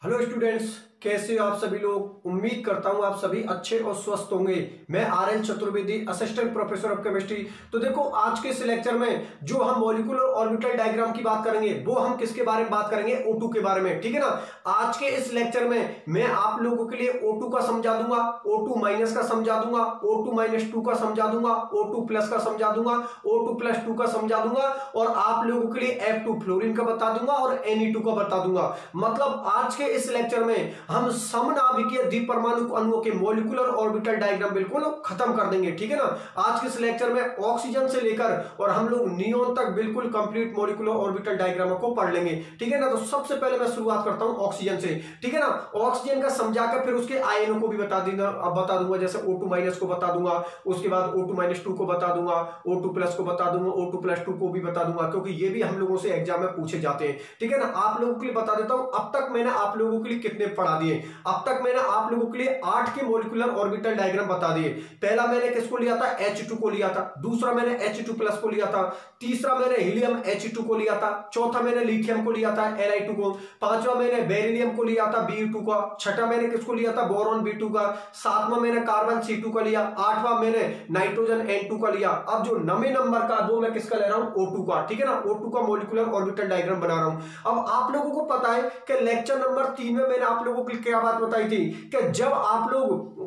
Hello students, कैसे हो आप सभी लोग। उम्मीद करता हूं आप सभी अच्छे और स्वस्थ होंगे। मैं RL. Chaturvedi, assistant professor of chemistry. तो देखो, आज के इस लेक्चर में जो हम मॉलिक्यूलर ऑर्बिटल डायग्राम की बात करेंगे वो हम किसके बारे में बात करेंगे, O2 के बारे में। ठीक है ना। आज के इस लेक्चर में मैं आप लोगों के लिए O2 का समझा दूंगा, O2 माइनस का समझा दूंगा, O2 माइनस 2 का समझा दूंगा, O2 प्लस का समझा दूंगा, O2 प्लस 2 का समझा दूंगा और आप लोगों के लिए F2 फ्लोरीन का बता दूंगा और Ne2 का बता दूंगा। मतलब आज के इस लेक्चर में हम समनाभिकीय द्विपरमाणु अणुओं के मॉलिक्यूलर ऑर्बिटल डायग्राम बिल्कुल खत्म कर देंगे। ठीक है ना। आज के इस लेक्चर में ऑक्सीजन से लेकर और हम लोग नियोन तक बिल्कुल कंप्लीट मॉलिक्यूलर ऑर्बिटल डायग्राम को पढ़ लेंगे। ठीक है ना। तो सबसे पहले मैं शुरुआत करता हूं ऑक्सीजन से। ठीक है ना। ऑक्सीजन का समझाकर फिर उसके आयनों को भी बता दूंगा। जैसे O2 माइनस को बता दूंगा, उसके बाद O2 माइनस 2 को बता दूंगा, O2 प्लस को बता दूंगा, O2 प्लस 2 को भी बता दूंगा, क्योंकि ये भी हम लोगों से एग्जाम में पूछे जाते हैं। ठीक है ना। आप लोगों के लिए बता देता हूं अब तक मैंने आप लोगों के लिए कितने पढ़ा दिए। अब तक मैंने आप लोगों के लिए 8 के मॉलिक्यूलर ऑर्बिटल डायग्राम बता दिए। पहला मैंने किसको लिया था, H2 को लिया था। दूसरा मैंने H2 प्लस को लिया था। तीसरा मैंने हीलियम H2 को लिया था। चौथा मैंने लिथियम को लिया था, Li2 को। पांचवा मैंने बेरिलियम को लिया था, Be2 का। छठा मैंने किसको लिया था, बोरॉन B2 का। सातवां मैंने कार्बन C2 का लिया। आठवां मैंने नाइट्रोजन N2 का लिया। अब जो 9वें नंबर का वो मैं किसका ले रहा हूं, O2 का। ठीक है ना। O2 का मॉलिक्यूलर ऑर्बिटल डायग्राम बना रहा हूं। अब आप लोगों को पता है कि लेक्चर नंबर 3 में मैंने आप लोगों को क्या बात बताई थी कि जब आप लोग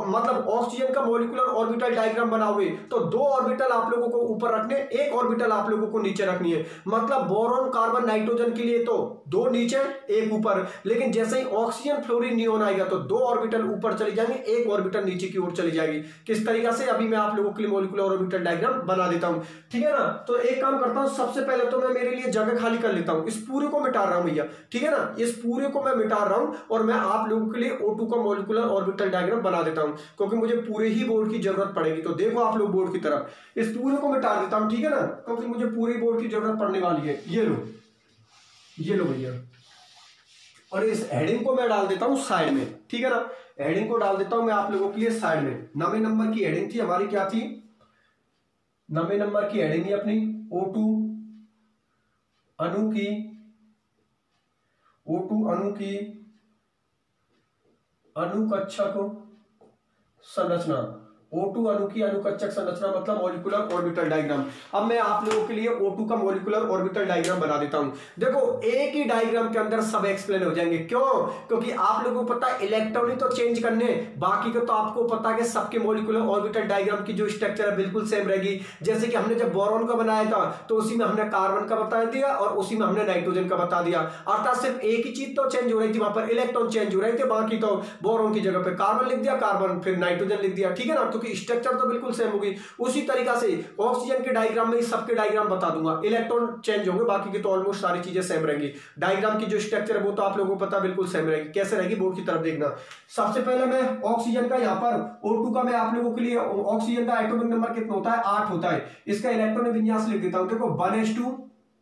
मतलब ऑक्सीजन का मॉलिक्यूलर ऑर्बिटल डायग्राम बनाओगे तो 2 ऑर्बिटल आप लोगों को ऊपर रखने, एक ऑर्बिटल आप लोगों को नीचे रखनी है। मतलब बोरॉन कार्बन नाइट्रोजन के लिए तो 2 नीचे एक ऊपर, लेकिन जैसे ही ऑक्सीजन फ्लोरीन नियोन आएगा तो 2 ऑर्बिटल ऊपर चली जाएंगे, एक ऑर्बिटल नीचे की ओर चली जाएगी। किस तरीके से अभी मैं आप लोगों के लिए मॉलिक्यूलर ऑर्बिटल डायग्राम बना देता हूं। ठीक है ना। तो एक काम करता हूं, सबसे पहले तो मैं मेरे लिए जगह खाली कर लेता हूं। इस पूरे को मिटा रहा हूं भैया। ठीक है ना। इस पूरे को मैं मिटा रहा हूं और मैं आप लोगों के लिए O2 का मॉलिक्यूलर ऑर्बिटल डायग्राम बना देता हूं, क्योंकि मुझे पूरे ही बोर्ड की जरूरत पड़ेगी। तो देखो आप लोग बोर्ड की तरफ, इस पूरे को मिटा देता हूं। ठीक है ना। क्योंकि मुझे पूरे बोर्ड की जरूरत पड़ने वाली है। ये लो भैया। और इस हेडिंग को मैं डाल देता हूं साइड में। ठीक है ना। हेडिंग को डाल देता हूं मैं आप लोगों के लिए साइड में। 9वें नंबर की हेडिंग थी हमारी, क्या थी, 9वें नंबर की हेडिंग है अपनी O2 अणु की अनुकक्षक संरचना। O2 अणु की अनुकक्षक संरचना मतलब मॉलिक्यूलर ऑर्बिटल डायग्राम। अब मैं आप लोगों के लिए O2 का मॉलिक्यूलर ऑर्बिटल डायग्राम बना देता हूं। देखो, एक ही डायग्राम के अंदर सब एक्सप्लेन हो जाएंगे। क्यों? क्योंकि आप लोगों को पता है इलेक्ट्रॉन ही तो चेंज करने, बाकी का तो आपको पता है कि सबके मॉलिक्यूलर ऑर्बिटल डायग्राम की जो स्ट्रक्चर है बिल्कुल सेम रहेगी। जैसे कि हमने जब बोरॉन का बनाया था तो उसी में हमने कार्बन का बता दिया और उसी में हमने नाइट्रोजन का बता दिया। अर्थात सिर्फ एक ही चीज तो चेंज हो रही थी, वहां पर इलेक्ट्रॉन चेंज हो रहे थे, बाकी तो बोरॉन की जगह पे कार्बन लिख दिया, कार्बन फिर नाइट्रोजन लिख दिया। ठीक है ना। क्योंकि स्ट्रक्चर तो बिल्कुल सेम होगी। उसी तरीका से ऑक्सीजन के डायग्राम में सबके डायग्राम बता दूंगा। इलेक्ट्रॉन चेंज होंगे, बाकी की तो ऑलमोस्ट सारी चीजें सेम रहेंगी। डायग्राम की जो स्ट्रक्चर है वो तो आप लोगों को पता बिल्कुल सेम रहेगी। कैसे रहेगी, बोर्ड की तरफ देखना। सबसे पहले मैं ऑक्सीजन का यहाँ पर O2 का मैं आप लोगों के लिए, ऑक्सीजन का एटॉमिक नंबर कितना होता है, 8 होता है। इसका इलेक्ट्रॉन विन्यास लिख देता हूं। देखो 1s2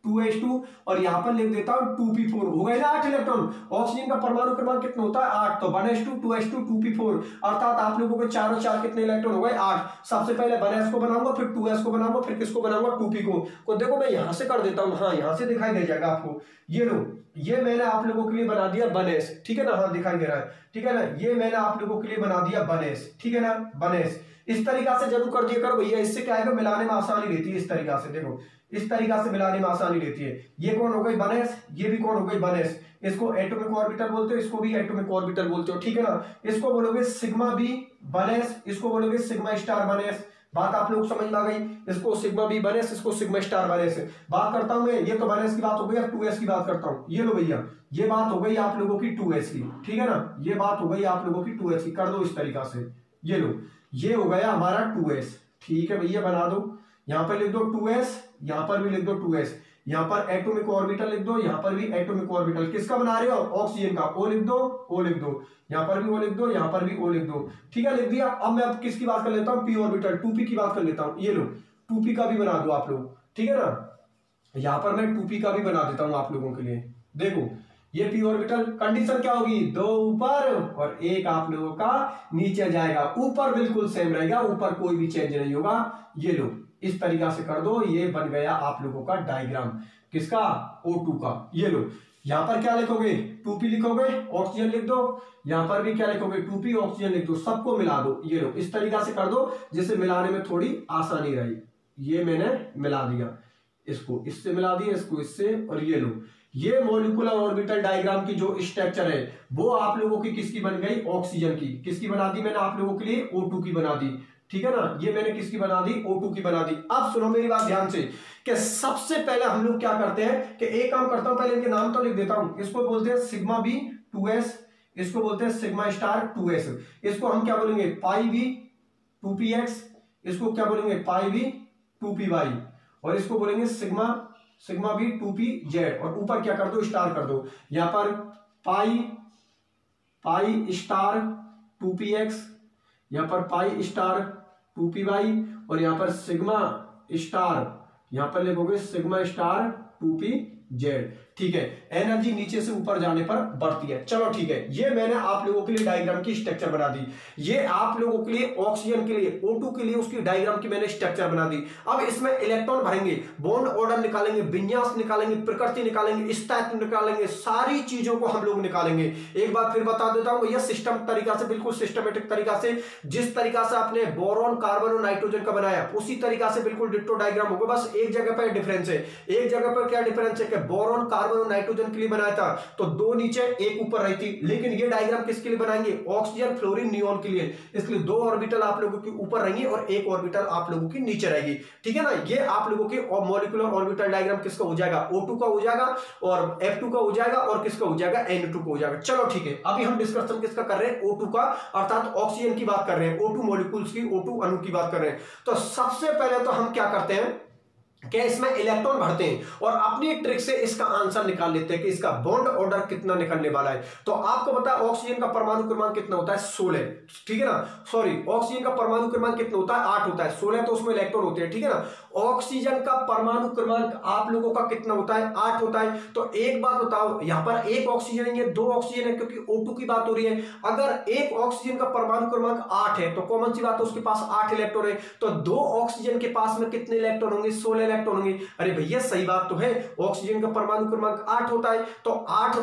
2s2 और यहां पर लिख देता हूं 2p4। हो गए ना 8 इलेक्ट्रॉन। ऑक्सीजन का परमाणु क्रमांक कितना होता है, 8। तो 1s2 2s2 2p4 अर्थात आप लोगों को 4 और 4 कितने इलेक्ट्रॉन हो गए, 8। सबसे पहले 1s को बनाऊंगा, फिर 2s को बनाऊंगा, फिर किसको बनाऊंगा, 2p को देखो मैं यहां से कर देता हूं। हाँ, यहां से दिखाई दे जाएगा आपको। ये लो, ये मैंने आप लोगों के लिए बना दिया 1s। ठीक है ना। हाँ, दिखाई दे रहा है। ठीक है ना। ये मैंने आप लोगों के लिए बना दिया 1s। ठीक है ना। 1s इस तरीका से जरूर कर दिया करो भैया। इससे क्या है, मिलाने में आसानी रहती है। इस तरीका से देखो, इस तरीका से मिलाने में आसानी रहती है। ये कौन हो गई 1s, ये भी कौन हो गई 1s। इसको एटॉमिक ऑर्बिटल बोलते हो, इसको भी एटॉमिक ऑर्बिटल बोलते हो। ठीक है ना। इसको बोलोगे सिग्मा बी 1s, इसको बोलोगे सिग्मा स्टार 1s। बात आप लोग समझ में आ गई। इसको सिग्मा बी 1s, इसको सिग्मा स्टार 1s। बात करता हूं मैं, ये तो 1s की बात हो गई। अब 2s की बात करता हूं। ये लो भैया, ये बात हो गई आप लोगों की 2s की। ठीक है ना। ये बात हो गई आप लोगों की 2s की। कर दो इस तरीका से। ये लो, ये हो गया हमारा 2s। ठीक है भैया, बना दो। यहां पर लिख दो 2s, यहां पर भी लिख दो 2s। यहां पर एटॉमिक ऑर्बिटल लिख दो, यहां पर भी एटॉमिक ऑर्बिटल। किसका बना रहे हो, ऑक्सीजन का। O लिख दो, O लिख दो। यहां पर भी O लिख दो, यहां पर भी O लिख दो। ठीक है, लिख दिया। अब मैं किसकी बात कर लेता हूं, p ऑर्बिटल 2p की बात कर लेता हूं। ये लो, 2p का भी बना दो आप लोग। ठीक है ना। यहां पर मैं 2p का भी बना देता हूं आप लोगों के लिए। देखो, ये p ऑर्बिटल कंडीशन क्या होगी, 2 ऊपर और 1 आप लोगों का नीचे जाएगा। ऊपर बिल्कुल सेम रहेगा, ऊपर कोई भी चेंज नहीं होगा। ये लो, इस तरीका से कर दो। ये बन गया आप लोगों का डायग्राम, किसका, O2 का। ये लो, यहां पर क्या लिखोगे 2p लिखोगे, ऑक्सीजन लिख दो, यहां पर भी क्या लिखोगे 2p ऑक्सीजन लिख दो, सबको मिला दो। ये लो इस तरीका से कर दो जिससे मिलाने में थोड़ी आसानी रही। ये मैंने मिला दिया, इसको इससे मिला दिया, इसको इससे, और ये लो ये मॉलिक्यूलर ऑर्बिटल डायग्राम की जो स्ट्रक्चर है वो आप लोगों की किसकी बन गई, ऑक्सीजन की। किसकी बना दी मैंने आप लोगों के लिए, O2 की बना दी, ठीक है ना। ये मैंने किसकी बना दी, O2 की बना दी। अब सुनो मेरी बात ध्यान से कि सबसे पहले हम लोग क्या करते हैं कि एक काम करता हूं, पहले इनके नाम तो लिख देता हूं। इसको बोलते हैं सिग्मा बी 2s, इसको बोलते हैं सिग्मा स्टार 2s, इसको हम क्या बोलेंगे पाई बी 2px, इसको क्या बोलेंगे पाई बी 2py, और इसको बोलेंगे सिग्मा बी 2pz, और ऊपर क्या कर दो स्टार कर दो। यहां पर पाई स्टार 2px, यहां पर पाई स्टार 2py, और यहां पर सिग्मा स्टार, यहां पर लिखोगे सिग्मा स्टार 2pz। ठीक है, एनर्जी नीचे से ऊपर जाने पर बढ़ती है। चलो ठीक है, ये मैंने आप लोगों के लिए डायग्राम की स्ट्रक्चर बना दी। ये आप लोगों के लिए ऑक्सीजन के लिए O2 के लिए उसकी डायग्राम की मैंने स्ट्रक्चर बना दी। अब इसमें इलेक्ट्रॉन भरेंगे, बॉन्ड ऑर्डर निकालेंगे, विन्यास निकालेंगे, प्रकृति निकालेंगे, स्थायित्व निकालेंगे, सारी चीजों को हम लोग निकालेंगे। एक बार फिर बता देता हूं, यह सिस्टम तरीका से, बिल्कुल सिस्टमेटिक तरीका से, जिस तरीका से आपने बोरॉन कार्बन और नाइट्रोजन का बनाया उसी तरीका से बिल्कुल डिट्टो डायग्राम होगा। बस एक जगह पर डिफरेंस है। एक जगह पर क्या डिफरेंस है कि बोरॉन कार्बन और नाइट्रोजन के लिए बनाया था तो दो नीचे एक ऊपर रही थी, लेकिन ये डायग्राम किसके लिए बनाएंगे, ऑक्सीजन फ्लोरीन नियोन के लिए। इसलिए दो ऑर्बिटल आप लोगों की ऊपर रहेंगी और एक ऑर्बिटल आप लोगों की नीचे रहेगी, ठीक है ना। ये आप लोगों के मॉलिक्यूलर ऑर्बिटल डायग्राम किसका हो जाएगा, O2 का हो जाएगा, और F2 का हो जाएगा, और किसका हो जाएगा, N2 का हो जाएगा। चलो ठीक है, अभी हम डिस्कशन किसका कर रहे हैं, O2 का, अर्थात ऑक्सीजन की बात कर रहे हैं, O2 मॉलिक्यूल्स की, O2 अणु की बात कर रहे हैं। तो सबसे पहले तो हम क्या करते हैं क्या इसमें इलेक्ट्रॉन भरते हैं और अपनी ट्रिक से इसका आंसर निकाल लेते हैं कि इसका बॉन्ड ऑर्डर कितना निकलने वाला है। तो आपको पता है ऑक्सीजन का परमाणु क्रमांक कितना होता है, 16, ठीक है ना। सॉरी, ऑक्सीजन का परमाणु क्रमांक कितना होता है, 8 होता है, 16 तो उसमें इलेक्ट्रॉन होते हैं, ठीक है ना। ऑक्सीजन का परमाणु क्रमांक आप लोगों का कितना होता है, 8 होता है। तो एक बात बताओ, यहां पर एक ऑक्सीजन है, दो ऑक्सीजन है, क्योंकि O2 की बात हो रही है। अगर एक ऑक्सीजन का परमाणु क्रमांक 8 है तो कॉमन सी बात है उसके पास 8 इलेक्ट्रॉन है, तो दो ऑक्सीजन के पास में कितने इलेक्ट्रॉन होंगे, 16 इलेक्ट्रॉन होंगे। अरे भैया सही बात तो है, ऑक्सीजन का परमाणु क्रमांक 8 होता है, तो 8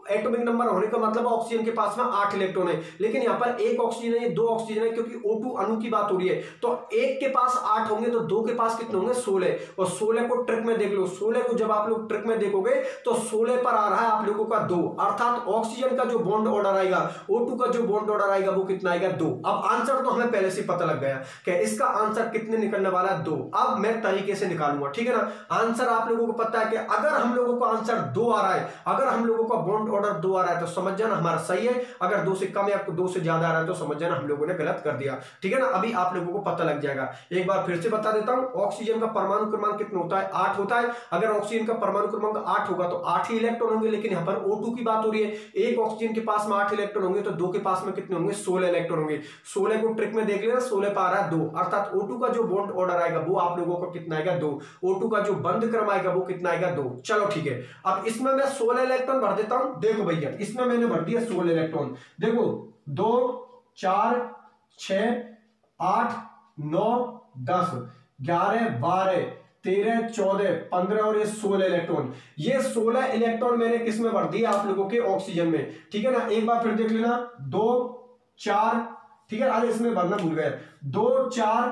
एटॉमिक नंबर होने का मतलब ऑक्सीजन के पास में 8 इलेक्ट्रॉन है। लेकिन यहां पर एक ऑक्सीजन है, दो ऑक्सीजन है, क्योंकि O2 अणु की बात हो रही है। तो एक के पास 8 होंगे तो दो के पास कितने होंगे, 16, और 16 को ट्रिक में देख लो। 16 को जब आप लोग ट्रिक में देखोगे तो 16 पर आ रहा है आप लोगों का 2, अर्थात ऑक्सीजन का जो बॉन्ड ऑर्डर आएगा, O2 का जो बॉन्ड ऑर्डर आएगा वो कितना आएगा, 2। अब आंसर तो हमें पहले से पता लग गया कि इसका आंसर कितने निकलने वाला है, 2। अब मैं तरीके से निकालूंगा, ठीक है ना। आंसर आप लोगों को पता है कि अगर हम लोगों का आंसर 2 आ रहा है, अगर हम लोगों का बॉन्ड ऑर्डर 2 आ रहा है तो समझ जाना हमारा सही है। अगर 2 से कम या 2 से ज्यादा आ रहा है तो समझ जाना हम लोगों ने गलत कर दिया, ठीक है ना। अभी आप लोगों को पता लग जाएगा। एक बार फिर से बता देता हूं, ऑक्सीजन का परमाणु क्रमांक कितना होता है, 8 होता है। अगर ऑक्सीजन का परमाणु क्रमांक 8 होगा तो 8 ही इलेक्ट्रॉन होंगे, लेकिन यहां पर O2 की बात हो रही है। एक ऑक्सीजन के पास में 8 इलेक्ट्रॉन होंगे तो दो के पास में कितने होंगे, 16 इलेक्ट्रॉन होंगे। 16 को ट्रिक में देख लेना, 16 पर आ रहा है 2, अर्थात O2 का जो बॉन्ड ऑर्डर आएगा वो आप लोगों का कितना आएगा, 2। O2 का जो बंद क्रम आएगा वो कितना आएगा, 2। चलो ठीक है, अब इसमें मैं 16 इलेक्ट्रॉन भर देता हूं। देखो भैया, इसमें मैंने भर दिया 16 इलेक्ट्रॉन। देखो 2 4 6 8 9 10 11 12 13 14 15 और ये 16 इलेक्ट्रॉन। ये 16 इलेक्ट्रॉन मैंने किस में भर दिया, आप लोगों के ऑक्सीजन में, ठीक है ना। एक बार फिर देख लेना, 2 4, ठीक है। अरे इसमें भरना भूल गए, 2 4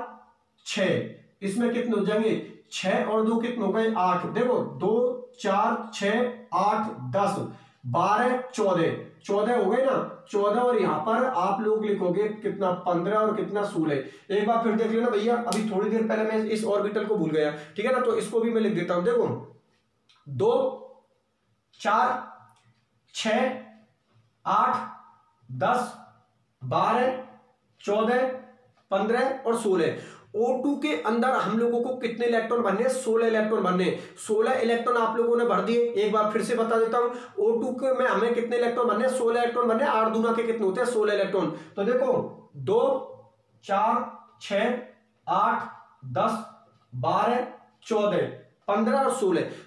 6, इसमें कितने हो जाएंगे, 6 और 2 कितने हो गए, 8। देखो 2 4 6 8 10 12 14 14 हो गए ना, 14, और यहां पर आप लोग लिखोगे कितना, 15 और कितना, 16। एक बार फिर देख लेना भैया, अभी थोड़ी देर पहले मैं इस ऑर्बिटल को भूल गया, ठीक है ना, तो इसको भी मैं लिख देता हूं। देखो 2 4 6 8 10 12 14 15 और 16। O2 के अंदर हम लोगों को कितने इलेक्ट्रॉन भरने, 16 इलेक्ट्रॉन भरने। 16 इलेक्ट्रॉन आप लोगों ने भर दिए। एक बार फिर से बता देता हूं, O2 के में हमें कितने इलेक्ट्रॉन भरने, 16 इलेक्ट्रॉन भरने। 8 दूना के कितने होते हैं, 16 इलेक्ट्रॉन। तो देखो 2 4 6 8 10 12 14 15 और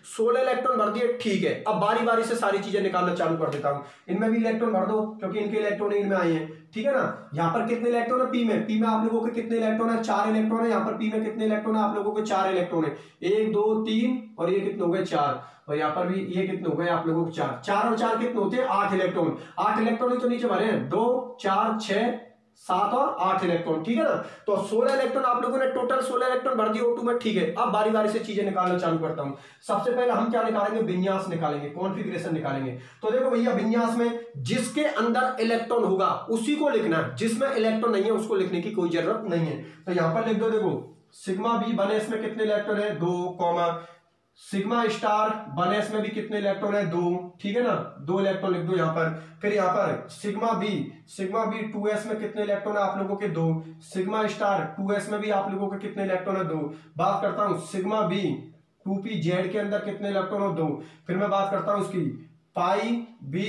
16 इलेक्ट्रॉन भर दिए, ठीक है। अब बारी बारी से सारी चीजें निकालना चालू कर देता हूं। इनमें भी इलेक्ट्रॉन भर दो क्योंकि इनके इलेक्ट्रॉन इनमें आए हैं, ठीक है ना। यहाँ पर कितने इलेक्ट्रॉन है पी में आप लोगों के कितने इलेक्ट्रॉन है, 4 इलेक्ट्रॉन है। यहाँ पर पी में कितने इलेक्ट्रॉन है, आप लोगों के 4 इलेक्ट्रॉन है। 1 2 3 और ये कितने हो गए 4, और यहाँ पर भी ये कितने हो गए आप लोगों के 4 और 4 कितने होते हैं 8 इलेक्ट्रॉन। 8 इलेक्ट्रॉन ही तो नीचे भरे हैं, 2 4 6 7 और 8 इलेक्ट्रॉन, ठीक है ना। तो 16 इलेक्ट्रॉन आप लोगों ने टोटल 16 इलेक्ट्रॉन भर दिए O2 में, ठीक है। अब बारी बारी से चीजें निकालना चालू करता हूं। सबसे पहले हम क्या निकालेंगे, विन्यास निकालेंगे, कॉन्फ़िगरेशन निकालेंगे। तो देखो भैया विन्यास में जिसके अंदर इलेक्ट्रॉन होगा उसी को लिखना है, जिसमें इलेक्ट्रॉन नहीं है उसको लिखने की कोई जरूरत नहीं है। तो यहां पर लिख दो, देखो सिग्मा बी बनेस में कितने इलेक्ट्रॉन है 2, सिग्मा स्टार बनेस में भी कितने इलेक्ट्रॉन है 2, ठीक है ना, 2 इलेक्ट्रॉन लिख दो यहाँ पर। फिर यहाँ पर सिग्मा बी 2s में कितने इलेक्ट्रॉन है आप लोगों के 2, सिग्मा स्टार 2s में भी आप लोगों के कितने इलेक्ट्रॉन है 2। बात करता हूं सिग्मा बी 2pz के अंदर कितने इलेक्ट्रॉन है 2। फिर मैं बात करता हूं उसकी पाई बी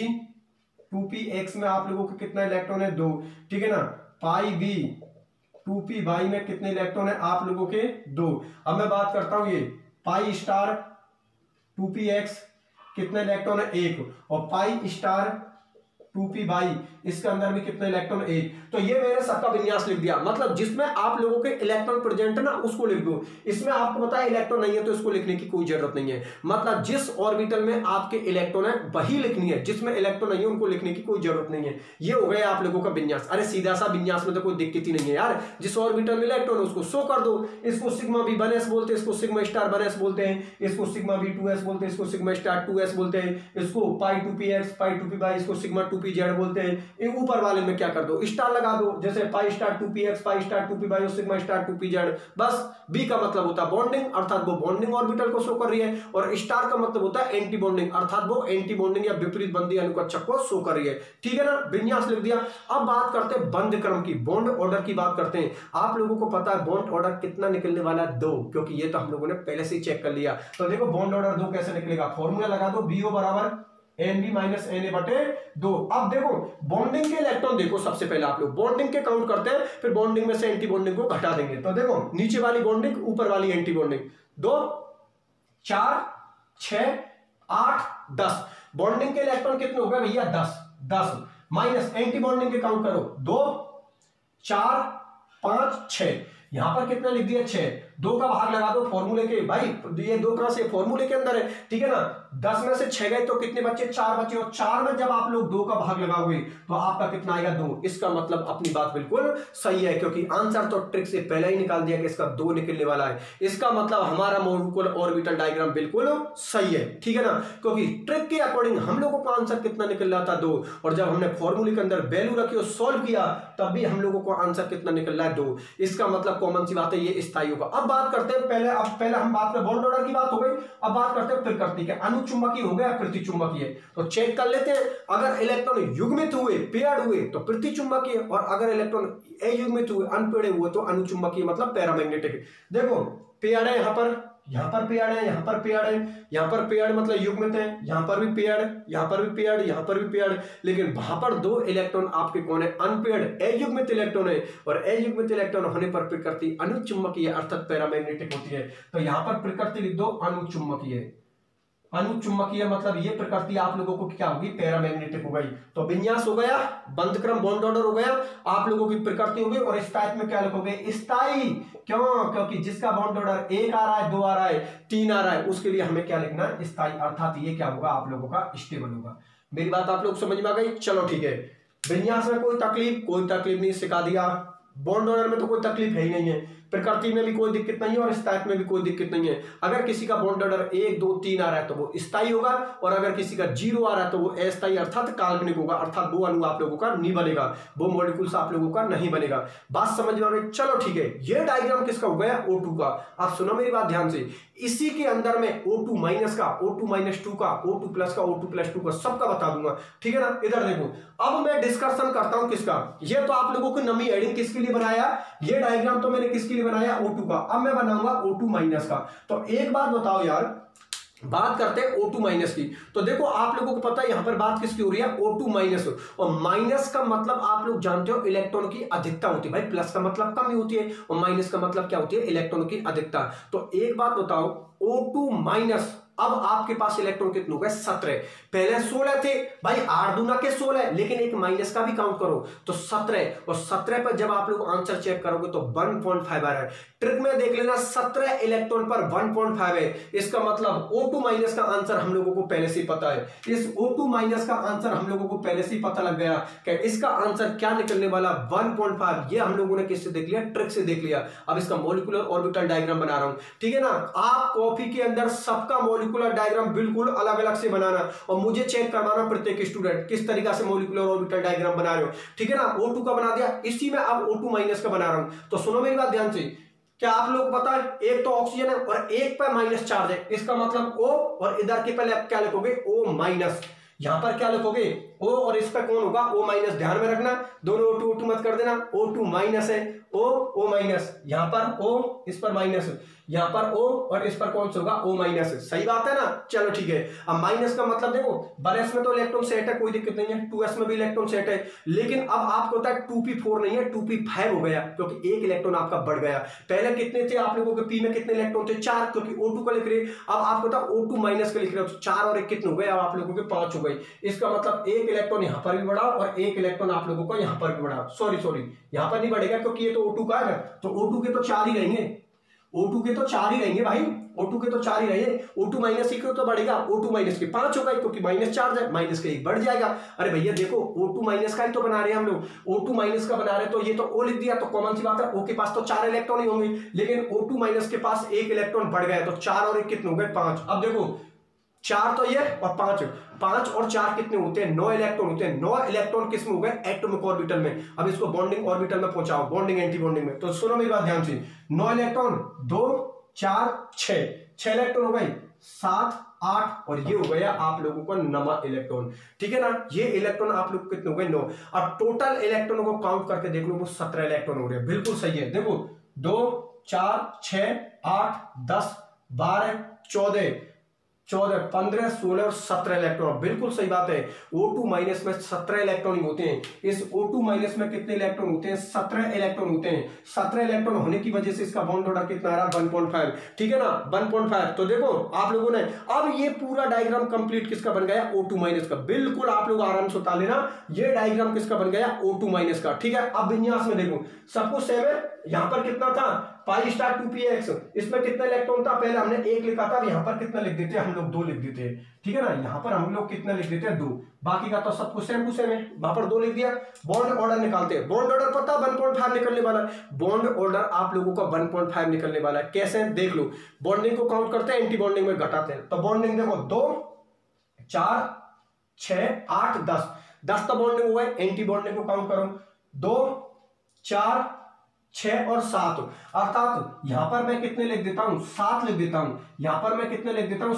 2px में आप लोगों के कितना इलेक्ट्रॉन है 2, ठीक है ना। पाई बी 2py में कितने इलेक्ट्रॉन है आप लोगों के 2। अब मैं बात करता हूं ये पाई स्टार 2px कितने इलेक्ट्रॉन है 1, और पाई स्टार 2py इसके अंदर भी कितने इलेक्ट्रॉन 1। तो ये मैंने सबका विन्यास लिख दिया, मतलब जिसमें आप लोगों के इलेक्ट्रॉन प्रेजेंट है ना उसको लिख दो। इसमें आपको पता है इलेक्ट्रॉन नहीं है तो इसको लिखने की कोई जरूरत नहीं है। मतलब जिस ऑर्बिटल में आपके इलेक्ट्रॉन है वही लिखनी है, जिसमें इलेक्ट्रॉन नहीं है उनको लिखने की कोई जरूरत नहीं है। ये हो गया आप लोगों का विन्यास। अरे सीधा सा विन्यास में तो कोई दिक्कत ही नहीं है यार, जिस ऑर्बिटल में इलेक्ट्रॉन है उसको शो कर दो। इसको सिग्मा बी बनेस बोलते हैं, इसको सिग्मा स्टार बनेस बोलते हैं, इसको सिग्मा बी 2s बोलते हैं, इसको सिग्मा स्टार 2s बोलते हैं, इसको पाई 2px पाई 2py इसको सिग्मा 2pz बोलते हैं। ऊपर वाले में क्या कर दो स्टार लगा दो, जैसे pi star 2px pi star 2py और सिग्मा स्टार 2pz। बस बी का मतलब होता है बॉन्डिंग, अर्थात वो बॉन्डिंग ऑर्बिटल को शो कर रही है, और स्टार का मतलब होता है एंटी बॉन्डिंग, अर्थात वो एंटी बॉन्डिंग या विपरीत बंदी अनुकक्षक को शो कर रही है, ठीक है ना। विन्यास लिख दिया। अब बात करते हैं बंध क्रम की, बॉन्ड ऑर्डर की बात करते हैं। आप लोगों को पता है बॉन्ड ऑर्डर कितना निकलने वाला है 2, क्योंकि ये तो हम लोगों ने पहले से ही चेक कर लिया। तो देखो बॉन्ड ऑर्डर 2 कैसे निकलेगा, फॉर्मूला लगा दो BO बराबर NB माइनस NA बटे 2। अब देखो बॉन्डिंग के इलेक्ट्रॉन देखो, सबसे पहले आप लोग बॉन्डिंग के काउंट करते हैं, फिर बॉन्डिंग में से एंटी बॉन्डिंग को घटा देंगे। तो देखो नीचे वाली बॉन्डिंग ऊपर वाली एंटी बॉन्डिंग, 2 4 6 8 10। बॉन्डिंग के इलेक्ट्रॉन कितने हो गए भैया 10 माइनस एंटी बॉन्डिंग के काउंट करो 2 4 5 6। यहां पर कितना लिख दिया 6, 2 का भाग लगा दो फॉर्मूले के, भाई ये 2 कहां से फॉर्मूले के अंदर है, ठीक है ना। 10 में से 6 गए तो कितने बच्चे 4 बचे, और 4 में जब आप लोग 2 का भाग लगाओगे तो आपका कितना आएगा 2। इसका मतलब अपनी बात बिल्कुल सही है, क्योंकि आंसर तो ट्रिक से पहले ही निकाल दिया कि इसका 2 निकलने वाला है। इसका मतलब हमारा मॉलिक्यूलर ऑर्बिटल डायग्राम बिल्कुल सही है, ठीक है ना, क्योंकि ट्रिक के अकॉर्डिंग हम लोगों का आंसर कितना निकल रहा था 2, और जब हमने फॉर्मूले के अंदर वैल्यू रखी और सॉल्व किया तब भी हम लोगों को आंसर कितना निकल रहा है 2। इसका मतलब कॉमन सी बात है ये स्थायी होगा। अब बात करते हैं पहले हम बात करें बॉन्ड ऑर्डर की बात हो गई, अब बात करते हैं प्रकृति के, अनुचुंबकीय हो गया प्रतिचुंबकीय। तो चेक कर लेते हैं, अगर इलेक्ट्रॉन युग्मित हुए पेयर्ड हुए तो प्रतिचुंबकीय, और अगर इलेक्ट्रॉन अयुग्मित हुए अनपेयर्ड हुए तो अनुचुंबकीय मतलब पैरामैग्नेटिक। देखो पेयर्ड है यहाँ पर पेयर्ड है, यहाँ पर पेयर्ड है, यहाँ पर पेयर्ड मतलब युग्मित है, यहाँ पर भी पेयर्ड, यहाँ पर भी पेयर्ड, यहाँ पर भी पेयर्ड, लेकिन वहां पर 2 इलेक्ट्रॉन आपके कौन है अनपेयर्ड अयुग्मित इलेक्ट्रॉन है, और अयुग्मित इलेक्ट्रॉन होने पर प्रकृति अनुचुंबकीय अर्थात पैरामैग्नेटिक होती है। तो यहाँ पर प्रकृति लिख दो अनुचुंबकीय। अनुचुंबकीय मतलब ये प्रकृति आप लोगों को क्या होगी पैरामैग्नेटिक हो गई। तो विन्यास हो गया, बंध क्रम बॉन्ड ऑर्डर हो गया, आप लोगों की प्रकृति हो गई, और स्थायी में क्या लिखोगे स्थायी। क्यों, क्योंकि जिसका बॉन्ड ऑर्डर 1 आ रहा है 2 आ रहा है 3 आ रहा है उसके लिए हमें क्या लिखना है स्थायी, अर्थात ये क्या होगा आप लोगों का स्टेबल होगा। मेरी बात आप लोग समझ में आ गई, चलो ठीक है। विन्यास में कोई तकलीफ नहीं, सिखा दिया। बॉन्ड ऑर्डर में तो कोई तकलीफ है ही नहीं है, प्रकृति में भी कोई दिक्कत नहीं है, और स्थायी में भी कोई दिक्कत नहीं है। अगर किसी का बॉन्ड ऑर्डर 1 2 3 आ रहा है तो वो स्थायी होगा, और अगर किसी का 0 आ रहा है तो वो अस्थायी अर्थात काल्पनिक होगा, अर्थात वो अणु आप लोगों का नहीं बनेगा, वो मॉलिक्यूल्स आप लोगों का नहीं बनेगा। बात समझ में आ गई, चलो ठीक है। ये डायग्राम किसका हो गया O2 का। आप सुनो मेरी बात ध्यान से, इसी के अंदर में O2 माइनस का, O2 माइनस 2 का, O2 प्लस का, O2 प्लस 2 का सबका बता दूंगा, ठीक है ना। इधर देखो, अब मैं डिस्कशन करता हूं किसका। ये तो आप लोगों को नमी एडिंग किसके लिए बनाया, ये डायग्राम तो मैंने किसके लिए बनाया O2 का। अब मैं बनाऊंगा O2 माइनस का। तो एक बात बताओ यार, बात करते हैं O2 माइनस की। तो देखो आप लोगों को पता है यहां पर बात किसकी हो रही है, O2 माइनस। और माइनस का मतलब आप लोग जानते हो इलेक्ट्रॉन की अधिकता होती है भाई, प्लस का मतलब कमी होती है और माइनस का मतलब क्या होती है, इलेक्ट्रॉन की अधिकता। तो एक बात बताओ, O2 माइनस, अब आपके पास इलेक्ट्रॉन कितने हो गए, 17। पहले 16 थे भाई, 8 दूना के 16, लेकिन एक माइनस का भी काउंट करो तो 17, और 17 पर जब आप लोग आंसर चेक करोगे तो 1.5 आ रहा है। ट्रिक में देख लेना, 17 इलेक्ट्रॉन पर 1.5 है, इसका मतलब O2 माइनस का आंसर हम लोगों को पहले से पता है। इस O2 माइनस का आंसर हम लोगों को पहले से पता लग गया कि इसका आंसर क्या निकलने वाला, 1.5। ये हम लोगों ने किससे देख लिया, ट्रिक से देख लिया। अब इसका मॉलिक्यूलर ऑर्बिटल डायग्राम बना रहा हूं, ठीक है ना। आप कॉपी के अंदर सबका मॉलिक्यूलर डायग्राम बिल्कुल अलग अलग से बनाना और मुझे चेक करवाना प्रत्येक स्टूडेंट किस तरीका से मॉलिक्यूलर ऑर्बिटल डायग्राम बना रहे हो, ठीक है ना। O2 का बना दिया, इसी में अब O2 माइनस का बना रहा हूं। तो सुनो मेरी बात ध्यान से, क्या आप लोग पता है, एक तो ऑक्सीजन है और एक पर माइनस चार्ज है, इसका मतलब O, और इधर के पहले आप क्या लिखोगे, O माइनस। यहां पर क्या लिखोगे, O, और इस पर कौन होगा, O माइनस। ध्यान में रखना, दोनों O2 मत कर देना, O2 माइनस है, O माइनस, यहां पर O, इस पर माइनस, यहां पर O, और इस पर कौन सा होगा, O माइनस। सही बात है ना, चलो ठीक है। अब माइनस का मतलब देखो, 1s में तो इलेक्ट्रॉन सेट है, कोई दिक्कत नहीं है, 2s में भी इलेक्ट्रॉन सेट है, लेकिन अब आपको होता है 2p4 नहीं है, 2p5 हो गया, क्योंकि एक इलेक्ट्रॉन आपका बढ़ गया। पहले कितने थे आप लोगों के, P में कितने इलेक्ट्रॉन थे, 4, क्योंकि O2 का लिख रहे, अब आपको होता है O2 माइनस का लिख रहे हो, 4 और 1 कितने हो गए, अब आप लोगों के 5 हो गए। इसका मतलब एक इलेक्ट्रॉन यहां पर भी बढ़ा और एक इलेक्ट्रॉन आप लोगों को यहां पर भी बढ़ा। सॉरी यहां पर नहीं बढ़ेगा, क्योंकि ये तो O2 का है, तो O2 के तो 4 ही रहेंगे, O2 के तो 4 ही रहेंगे भाई, O2 के तो 4 ही रहेंगे। O2 माइनस ही तो बढ़ेगा, O2 माइनस के 5 होगा, क्योंकि माइनस चार्ज है, माइनस के 1 बढ़ जाएगा। अरे भैया देखो, O2 माइनस का ही तो बना रहे हैं हम लोग, O2 माइनस का बना रहे हैं, तो ये तो O लिख दिया, तो कॉमन सी बात है, O के पास तो 4 इलेक्ट्रॉन ही होंगे, लेकिन O2 माइनस के पास 1 इलेक्ट्रॉन बढ़ गया, तो 4 और 1 कितने हो गए, 5। अब देखो 4 तो ये और 5 और 4 कितने होते हैं, 9 इलेक्ट्रॉन होते हैं। 9 इलेक्ट्रॉन किस में हो गए, एटॉमिक ऑर्बिटल में। अब इसको बॉन्डिंग ऑर्बिटल में पहुंचाओ, बॉन्डिंग एंटी बॉन्डिंग में। तो सुनो मेरी बात ध्यान से, 9 इलेक्ट्रॉन, 2 4 6 इलेक्ट्रॉन हो गई, 7 8, और ये हो गया आप लोगों को 9वां इलेक्ट्रॉन, ठीक है ना। ये इलेक्ट्रॉन आप लोग कितने हो गए, 9। अब टोटल इलेक्ट्रॉनों को काउंट करके देख लो, वो 17 इलेक्ट्रॉन हो रहे हैं, बिल्कुल सही है। देखो 2 4 6 8 10 12 14 15 16 और 17 इलेक्ट्रॉन, बिल्कुल सही बात है। O2 माइनस में 17 इलेक्ट्रॉन ही होते हैं। इस O2 माइनस में कितने इलेक्ट्रॉन होते हैं, 17 इलेक्ट्रॉन होते हैं। 17 इलेक्ट्रॉन होने की वजह से इसका बॉन्ड ऑर्डर कितना आ रहा है, 1.5, ठीक है ना, 1.5। तो देखो आप लोगों ने अब ये पूरा डायग्राम कंप्लीट किसका बन गया, O2 माइनस का। बिल्कुल आप लोग आराम से उतार लेना, ये डायग्राम किसका बन गया, O2 माइनस का, ठीक है। अब विन्यास में देखो, सब कुछ सेम है। यहां पर कितना था, पाई स्टार 2px, इसमें कितना इलेक्ट्रॉन था, पहले हमने 1 लिखा था, यहां पर कितना लिख देते हैं हम लोग, 2 लिख देते हैं, ठीक है ना। यहां पर हम लोग कितना लिख देते हैं, 2। बाकी का तो सब कुछ सेम टू सेम है, वहां पर 2 लिख दिया। बॉन्ड ऑर्डर निकालते हैं, बॉन्ड ऑर्डर पता 1.5 निकलने वाला है। बॉन्ड ऑर्डर आप लोगों का 1.5 निकलने वाला है। कैसे, देख लो, बॉन्डिंग को काउंट करते हैं, एंटी बॉन्डिंग में घटाते हैं। तो बॉन्डिंग देखो, 2 4 6 8 10 तो बॉन्डिंग हुआ है। एंटी बॉन्डिंग को काउंट करो, 2 4 6 और 7, अर्थात यहां पर मैं कितने लिख देता हूं, 7 लिख देता हूं। यहां पर मैं कितने लिख देता हूं,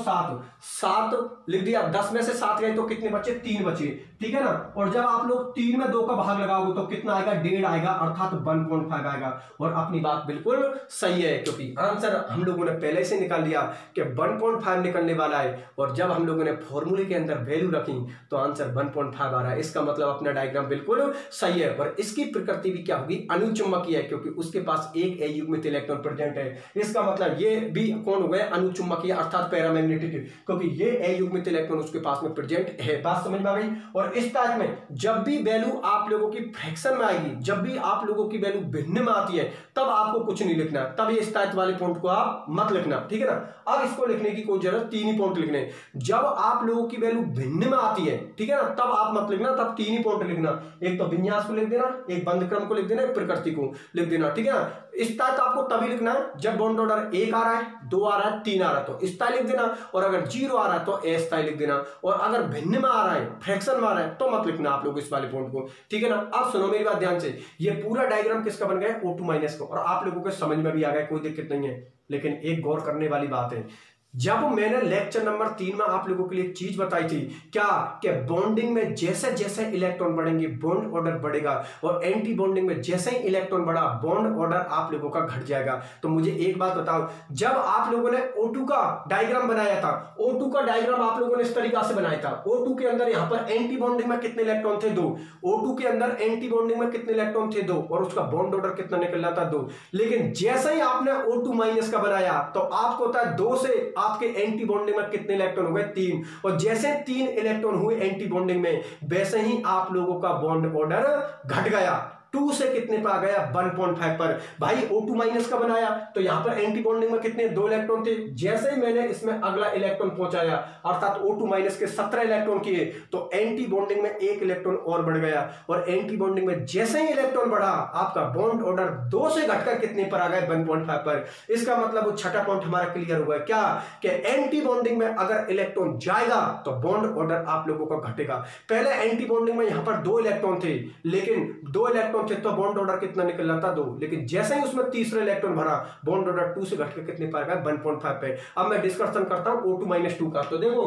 7 लिख दिया। 10 में से 7 गए तो कितने बचे, 3 बचे, ठीक है ना। और जब आप लोग 3 में 2 का भाग लगाओगे तो कितना आएगा, 1.5 आएगा, अर्थात 1.5 आएगा। और अपनी बात बिल्कुल सही है, क्योंकि आंसर हम लोगों ने पहले से निकाल लिया कि 1.5 निकलने वाला है। और जब हम लोगों ने फॉर्मूले के अंदर वैल्यू रखी तो आंसर 1.5 आ रहा है। इसका मतलब अपना डायग्राम बिल्कुल सही है। और इसकी प्रकृति भी क्या होगी, अनुचुंबकीय है, क्योंकि उसके पास एक अयुग्मित इलेक्ट्रॉन प्रेजेंट है। इसका मतलब ये भी कौन हो गया, अनुचुंबकीय, अर्थात पैरामैग्नेटिक, क्योंकि ये अयुग्मित इलेक्ट्रॉन उसके पास में प्रेजेंट है। बात समझ में आ गई। और इस टाइप में जब भी वैल्यू आप लोगों की फ्रैक्शन में आएगी, जब भी आप लोगों की वैल्यू भिन्न में आती है, तब आपको कुछ नहीं लिखना, तब ये इस टाइप वाले पॉइंट को आप मत लिखना, ठीक है ना। अब इसको लिखने की कोई जरूरत, 3 ही पॉइंट लिखने। जब आप लोगों की वैल्यू भिन्न में आती है, ठीक है ना, तब आप मत लिखना, तब 3 ही पॉइंट लिखना। एक तो विन्यास को लिख देना, एक बंद क्रम को लिख देना, एक प्रकृति को लिख देना, ठीक है ना। इस टाइप आपको तभी लिखना है जब बॉन्ड ऑर्डर 1 आ रहा है, 2 आ रहा है, 3 आ रहा है, तो इस टाइप लिख देना। और अगर 0 आ रहा है तो एस टाइप लिख देना। और अगर भिन्न में आ रहा है, फ्रैक्शन में आ रहा है, तो मत लिखना आप लोग इस वाले पॉइंट को, ठीक है ना। अब सुनो मेरी बात ध्यान से, ये पूरा डायग्राम किसका बन गया, O2 माइनस का। और आप लोगों को समझ में भी आ गया, कोई दिक्कत नहीं है। लेकिन एक गौर करने वाली बात है, जब मैंने लेक्चर नंबर 3 में आप लोगों के लिए एक चीज बताई थी क्या कि बॉन्डिंग में जैसे जैसे इलेक्ट्रॉन बढ़ेंगे बॉन्ड ऑर्डर बढ़ेगा और एंटी बॉन्डिंग में जैसे ही इलेक्ट्रॉन बढ़ा बॉन्ड ऑर्डर आप लोगों का घट जाएगा। तो मुझे एक बात बताओ, जब आप लोगों ने O2 का डायग्राम बनाया था, O2 का डायग्राम आप लोगों ने इस तरीका से बनाया था। O2 के अंदर यहां पर एंटी बॉन्डिंग में कितने इलेक्ट्रॉन थे? 2। O2 के अंदर एंटी बॉन्डिंग में कितने इलेक्ट्रॉन थे? 2। और उसका बॉन्ड ऑर्डर कितना निकल रहा था? 2। लेकिन जैसे ही आपने O2 माइनस का बनाया तो आपको होता है 2 से आपके एंटी बॉन्डिंग में कितने इलेक्ट्रॉन हो गए? 3। और जैसे 3 इलेक्ट्रॉन हुए एंटी बॉन्डिंग में वैसे ही आप लोगों का बॉन्ड ऑर्डर घट गया। 2 से कितने पर आ गया? 1.5 पर। भाई O2 माइनस का बनाया तो यहां पर एंटी बॉन्डिंग में कितने? 2 इलेक्ट्रॉन थे। जैसे ही मैंने इसमें अगला इलेक्ट्रॉन पहुंचाया अर्थात O2 माइनस के 17 इलेक्ट्रॉन किए तो एंटी बॉन्डिंग में 1 इलेक्ट्रॉन और बढ़ गया और एंटी बॉन्डिंग में जैसे ही इलेक्ट्रॉन बढ़ा आपका बॉन्ड ऑर्डर 2 से घटकर कितने पर आ गए? 1.5 पर। इसका मतलब वो छठा पॉइंट हमारा क्लियर हुआ क्या कि एंटी बॉन्डिंग में अगर इलेक्ट्रॉन जाएगा तो बॉन्ड ऑर्डर आप लोगों का घटेगा। पहले एंटी बॉन्डिंग में यहां पर 2 इलेक्ट्रॉन थे लेकिन 2 इलेक्ट्रॉन थे तो बॉन्ड ऑर्डर कितना निकल रहा था? 2। लेकिन जैसे ही उसमें तीसरा इलेक्ट्रॉन भरा बॉन्ड ऑर्डर 2 से घटकर कितने पर आ गया? 1.5 पे। अब मैं डिस्कशन करता हूं O2 - 2 का। तो देखो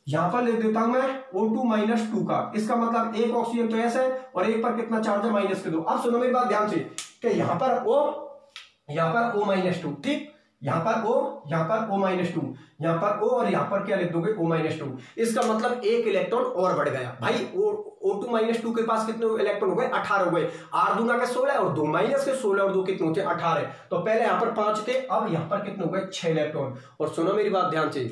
यहां पर लिख देता हूं मैं O2 - 2 का। इसका मतलब एक ऑक्सीजन तो ऐसा है और एक पर कितना चार्ज है? -2। अब सुनो मेरी बात ध्यान से कि यहां पर O, यहां पर O-2, ठीक, यहां पर O, यहां पर O-2, यहां पर O और यहां पर क्या लिख दोगे? O-2। इसका मतलब एक इलेक्ट्रॉन और बढ़ गया। भाई O2 - 2 के पास कितने इलेक्ट्रॉन हो गए? 18 हो गए। 8 दूना के 16 और 2 माइनस के 16 और 2 कितने होते? 18। तो पहले यहां पर 5 थे, अब यहां पर कितने हो गए? 6 इलेक्ट्रॉन। और सुनो मेरी बात ध्यान से,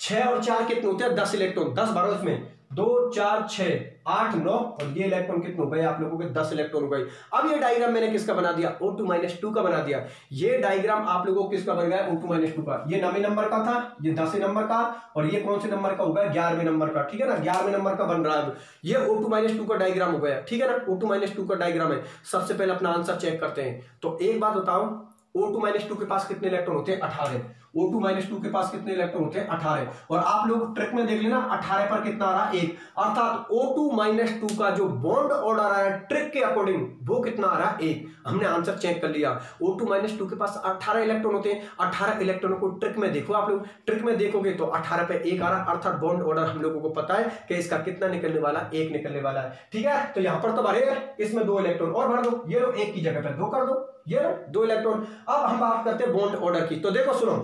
6 और 4 कितने होते हैं? 10 इलेक्ट्रॉन। 10 भरो इसमें, 2 4 6 8 9 और ये इलेक्ट्रॉन कितने हो गए आप लोगों के? 10 इलेक्ट्रॉन हो गए। अब ये डायग्राम मैंने किसका बना दिया? O2 - 2 का बना दिया। ये डायग्राम आप लोगों को किसका बन गया? O2 - 2 का। ये 9वें नंबर का था, ये 10वें नंबर का और ये कौन से नंबर का होगा? 11वें नंबर का, ठीक है ना? 11वें नंबर का बन रहा है। ये O2 - 2 का डायग्राम हो गया, ठीक है ना? O2 - 2 का डायग्राम है। सबसे पहले अपना आंसर चेक करते हैं। तो एक बात बताओ, O2 - 2 के पास कितने इलेक्ट्रॉन होते हैं? 18। O2 - 2 के पास कितने इलेक्ट्रॉन होते हैं? 18। और आप लोग ट्रिक में देख लेना 18 पर कितना आ रहा है? 1। अर्थात O2 - 2 का जो बॉन्ड ऑर्डर आ रहा है ट्रिक के अकॉर्डिंग वो कितना आ रहा है? 1। हमने आंसर चेक कर लिया। O2 - 2 के पास 18 इलेक्ट्रॉन होते हैं। 18 इलेक्ट्रॉनों को ट्रिक में देखो, आप लोग ट्रिक में देखोगे तो 18 पे 1 आ रहा है। अर्थात बॉन्ड ऑर्डर हम लोगों को पता है कि इसका कितना निकलने वाला? 1 निकलने वाला है, ठीक है? तो यहां पर तो भरे, इसमें 2 इलेक्ट्रॉन और भर दो। ये लो 1 की जगह पर 2 कर दो, ये 2 इलेक्ट्रॉन। अब हम बात करते हैं बॉन्ड ऑर्डर की। तो देखो सुनो,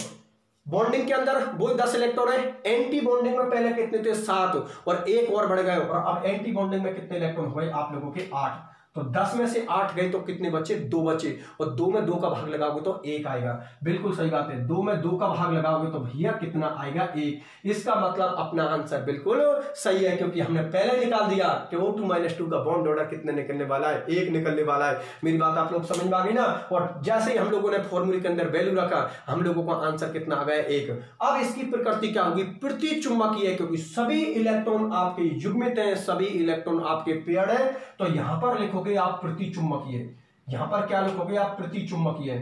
बॉन्डिंग के अंदर वो 10 इलेक्ट्रॉन है। एंटी बॉन्डिंग में पहले कितने थे? 7 और 1 और बढ़ गए और अब एंटी बॉन्डिंग में कितने इलेक्ट्रॉन हुए आप लोगों के? 8। तो 10 में से 8 गए तो कितने बचे? 2 बचे। और 2 में 2 का भाग लगाओगे तो 1 आएगा। बिल्कुल सही बात है। 2 में 2 का भाग लगाओगे तो भैया कितना आएगा? 1। इसका मतलब अपना आंसर बिल्कुल सही है क्योंकि हमने पहले निकाल दिया कि O2 - 2 का बॉन्ड ऑर्डर कितने निकलने वाला है? 1 निकलने वाला है। मेरी बात आप लोग समझ में आ गई ना? और जैसे ही हम लोगों ने फॉर्मूले के अंदर वैल्यू रखा हम लोगों का आंसर कितना आ गया? 1। अब इसकी प्रकृति क्या होगी? प्रति चुंबकीय है क्योंकि सभी इलेक्ट्रॉन आपके युग्मित हैं, सभी इलेक्ट्रॉन आपके पेयर्ड है। तो यहां पर लिखोगे आप प्रति चुंबकीय। यहां पर क्या लिखोगे आप? प्रति चुंबकीय,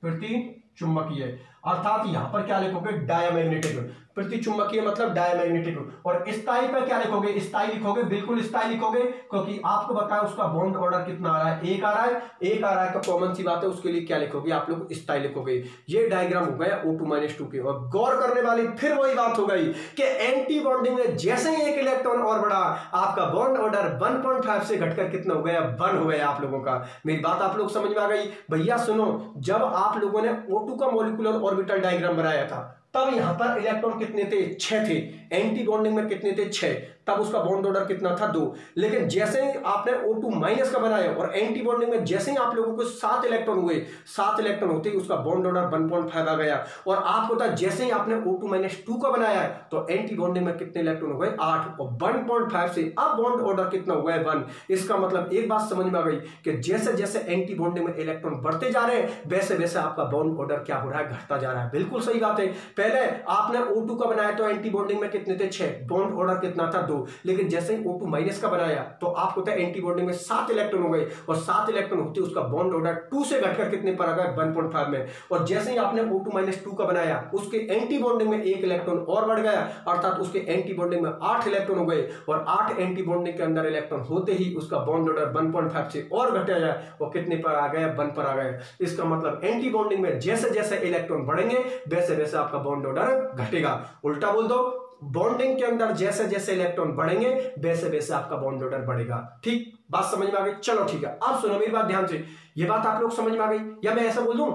प्रति चुंबकीय। अर्थात यहां पर क्या लिखोगे? डायमैग्नेटिक। प्रति चुंबकीय मतलब डायमैग्नेटिक। और स्थायी पर क्या लिखोगे? स्थायी लिखोगे, बिल्कुल स्थायी लिखोगे क्योंकि आपको बताया उसका बॉन्ड ऑर्डर कितना आ रहा है? 1 आ रहा है। 1 आ रहा है तो कॉमन सी बात है, उसके लिए क्या लिखोगे आप लोग? स्थायी लिखोगे। ये डायग्राम हो गया O2 - 2 के। और गौर करने वाली फिर वही बात हो गई कि एंटी बॉन्डिंग में जैसे ही 1 इलेक्ट्रॉन और बढ़ा आपका बॉन्ड ऑर्डर 1.5 से घटकर कितना हो गया? 1 हो गया आप लोगों का। मेरी बात आप लोग समझ में आ गई? भैया सुनो, जब आप लोगों ने O2 का मॉलिक्यूलर ऑर्बिटल डायग्राम बनाया था तब यहां पर इलेक्ट्रॉन कितने थे? 6 थे। एंटी बॉन्डिंग में कितने थे? 6। तब उसका बॉन्ड ऑर्डर कितना था? 2। लेकिन जैसे ही आपने O2 का बनाया और एंटी बॉन्डिंग में जैसे ही आप लोगों को 7 इलेक्ट्रॉन हुए, 7 इलेक्ट्रॉन होते ही उसका बॉन्ड ऑर्डर 1.5 आ गया। और आपको पता जैसे ही आपने O2 - 2 का बनाया है तो एंटी बॉन्डिंग में कितने इलेक्ट्रॉन हो गए? 8 और 1.5 से अब बॉन्ड ऑर्डर कितना हुआ है? 1। इसका मतलब एक बात समझ में आ गई कि जैसे जैसे एंटी बॉन्डिंग में इलेक्ट्रॉन बढ़ते जा रहे हैं वैसे वैसे आपका बॉन्ड ऑर्डर क्या हो रहा है? घटता जा रहा है। बिल्कुल सही बात है। पहले आपने O2 का बनाया तो एंटी बॉन्डिंग में कितने थे? 6। बॉन्ड ऑर्डर कितना था? 2। दो, लेकिन जैसे ही O2 माइनस का बनाया तो आपको पता है एंटी बॉन्डिंग में 7 इलेक्ट्रॉन हो गए, और 7 इलेक्ट्रॉन होते उसका बॉन्ड ऑर्डर 2 से घटकर कितने पर आ गया 1.5 में। और जैसे ही आपने O2 माइनस 2 का बनाया उसके एंटी बॉन्डिंग में 1 इलेक्ट्रॉन और बढ़ गया, अर्थात उसके एंटी बॉन्डिंग में 8 इलेक्ट्रॉन हो गए, और 8 एंटी बॉन्डिंग के अंदर इलेक्ट्रॉन होते ही उसका बॉन्ड ऑर्डर 1.5 से और घटा जाए, वो कितने पर आ गया 1 पर आ गया। इसका मतलब एंटी बॉन्डिंग में जैसे जैसे इलेक्ट्रॉन बढ़ेंगे वैसे वैसे आपका बॉन्ड ऑर्डर घटेगा। उल्टा बोल दो, बॉन्डिंग के अंदर जैसे जैसे इलेक्ट्रॉन बढ़ेंगे वैसे वैसे आपका बॉन्ड ऑर्डर बढ़ेगा। ठीक, बात समझ में आ गई? चलो ठीक है, अब सुनो मेरी बात ध्यान से, ये बात आप लोग समझ में आ गई? या मैं ऐसा बोल दूं,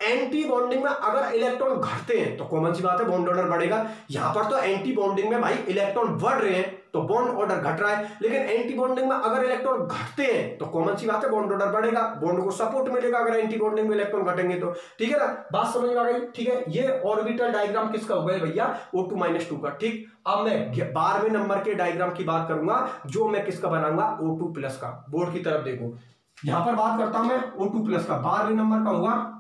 एंटी बॉन्डिंग में अगर इलेक्ट्रॉन घटते हैं तो कॉमन सी बात है बॉन्ड ऑर्डर बढ़ेगा। यहां पर तो एंटी बॉन्डिंग में भाई इलेक्ट्रॉन बढ़ रहे हैं तो बॉन्ड ऑर्डर घट रहा है, लेकिन एंटी बॉन्डिंग में अगर इलेक्ट्रॉन घटते हैं तो कॉमन सी बात है बॉन्ड ऑर्डर बढ़ेगा, बॉन्ड को सपोर्ट मिलेगा अगर एंटी बॉन्डिंग में इलेक्ट्रॉन घटेंगे तो। ठीक है ना, बात समझ में आ गई? ठीक है, ये ऑर्बिटल डायग्राम किसका हो गया भैया? O2 माइनस 2 का। ठीक, अब मैं 12वें नंबर के डायग्राम की बात करूंगा, जो मैं किसका बनाऊंगा O2 प्लस का। बोर्ड की तरफ देखो, यहां पर बात करता हूं मैं O2 प्लस का, 12वें नंबर का होगा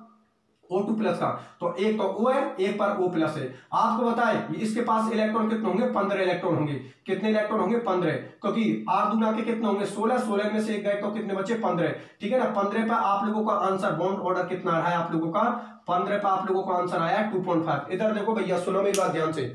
O2 प्लस का। तो एक तो O है, एक पर O प्लस है। आपको बताए इसके पास इलेक्ट्रॉन कितने होंगे? 15 इलेक्ट्रॉन होंगे। कितने इलेक्ट्रॉन होंगे? 15, क्योंकि R दूना के कितने होंगे? 16, 16 में से एक गए तो कितने बचे? 15। ठीक है ना, 15 पर आप लोगों का आंसर बॉन्ड ऑर्डर कितना रहा है आप लोगों का? 15 पर आप लोगों का आंसर आया 2.5। इधर देखो भैया, सुनो मेरी बात ध्यान से,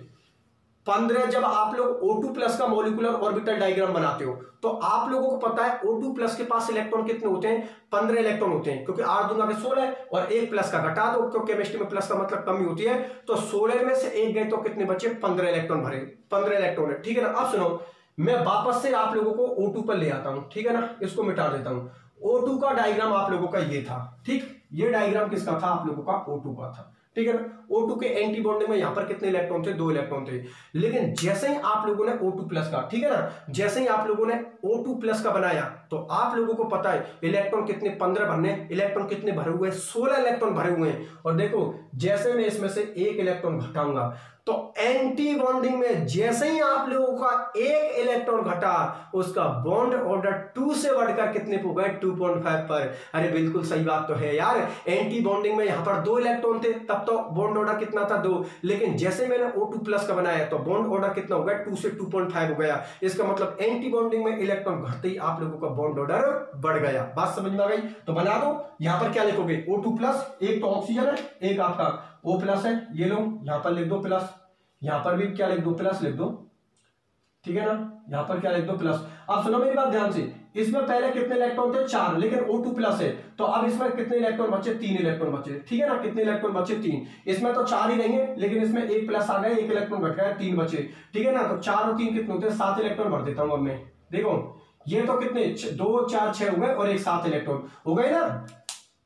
15 जब आप लोग O2 प्लस का मॉलिक्यूलर ऑर्बिटल डायग्राम बनाते हो तो आप लोगों को पता है O2 प्लस के पास इलेक्ट्रॉन कितने होते हैं? 15 इलेक्ट्रॉन होते हैं, क्योंकि R दूंगा के 16 और एक प्लस का घटा दो, क्योंकि केमिस्ट्री में प्लस का मतलब कमी होती है। तो 16 में से एक गए तो कितने बचे? 15 इलेक्ट्रॉन भरे, 15 इलेक्ट्रॉन है। ठीक है ना, अब सुनो, मैं वापस से आप लोगों को O2 पर ले आता हूं। ठीक है ना, इसको मिटा देता हूं। O2 का डायग्राम आप लोगों का ये था। ठीक, ये डायग्राम किसका था? आप लोगों का O2 का था। ठीक है ना, O2 के एंटी बॉन्डिंग में यहां पर कितने इलेक्ट्रॉन थे? 2 इलेक्ट्रॉन थे। लेकिन जैसे ही आप लोगों ने O2 प्लस का, ठीक है ना, जैसे ही आप लोगों ने O2 प्लस का बनाया तो आप लोगों को पता है इलेक्ट्रॉन कितने? 15 भरने, इलेक्ट्रॉन कितने भरे हुए हैं? 16 इलेक्ट्रॉन भरे हुए हैं। और देखो, जैसे मैं इसमें से एक इलेक्ट्रॉन घटाऊंगा तो एंटी बॉन्डिंग में जैसे ही आप लोगों का एक इलेक्ट्रॉन घटा उसका बॉन्ड ऑर्डर 2 से बढ़कर कितने पे हो गए? 2.5 पर। अरे बिल्कुल सही बात तो है यार, एंटी बॉन्डिंग में यहां पर 2 इलेक्ट्रॉन थे, तब तो बॉन्ड ऑर्डर कितना था? 2। लेकिन जैसे मैंने O2 प्लस का बनाया तो बॉन्ड ऑर्डर कितना हो गया? 2 से 2.5 हो गया। इसका मतलब एंटी बॉन्डिंग में इलेक्ट्रॉन घटते ही आप लोगों का बॉन्ड ऑर्डर बढ़ गया। बात समझ में आ गई? तो बना दो, यहां पर क्या लिखोगे? O2 प्लस, एक तो ऑक्सीजन है, एक आपका O प्लस है, ये लो यहां पर लिख दो प्लस, यहां पर भी क्या लिख दो? प्लस लिख दो। ठीक है ना, यहां पर क्या लिख दो? प्लस। अब सुनो मेरी बात ध्यान से, इसमें पहले कितने इलेक्ट्रॉन थे? 4, लेकिन O2 प्लस है तो अब इसमें कितने इलेक्ट्रॉन बचे? 3 इलेक्ट्रॉन बचे। ठीक है ना, कितने इलेक्ट्रॉन बचे? 3। इसमें तो 4 ही रहेंगे, लेकिन इसमें एक प्लस आ गया, एक इलेक्ट्रॉन घट गया, 3 बचे। ठीक है ना, तो 4 और 3 कितने होते हैं? 7 इलेक्ट्रॉन भर देता हूं अब मैं। देखो, ये तो कितने? 2, 4, 6 हो गए और एक 7 इलेक्ट्रॉन हो गए ना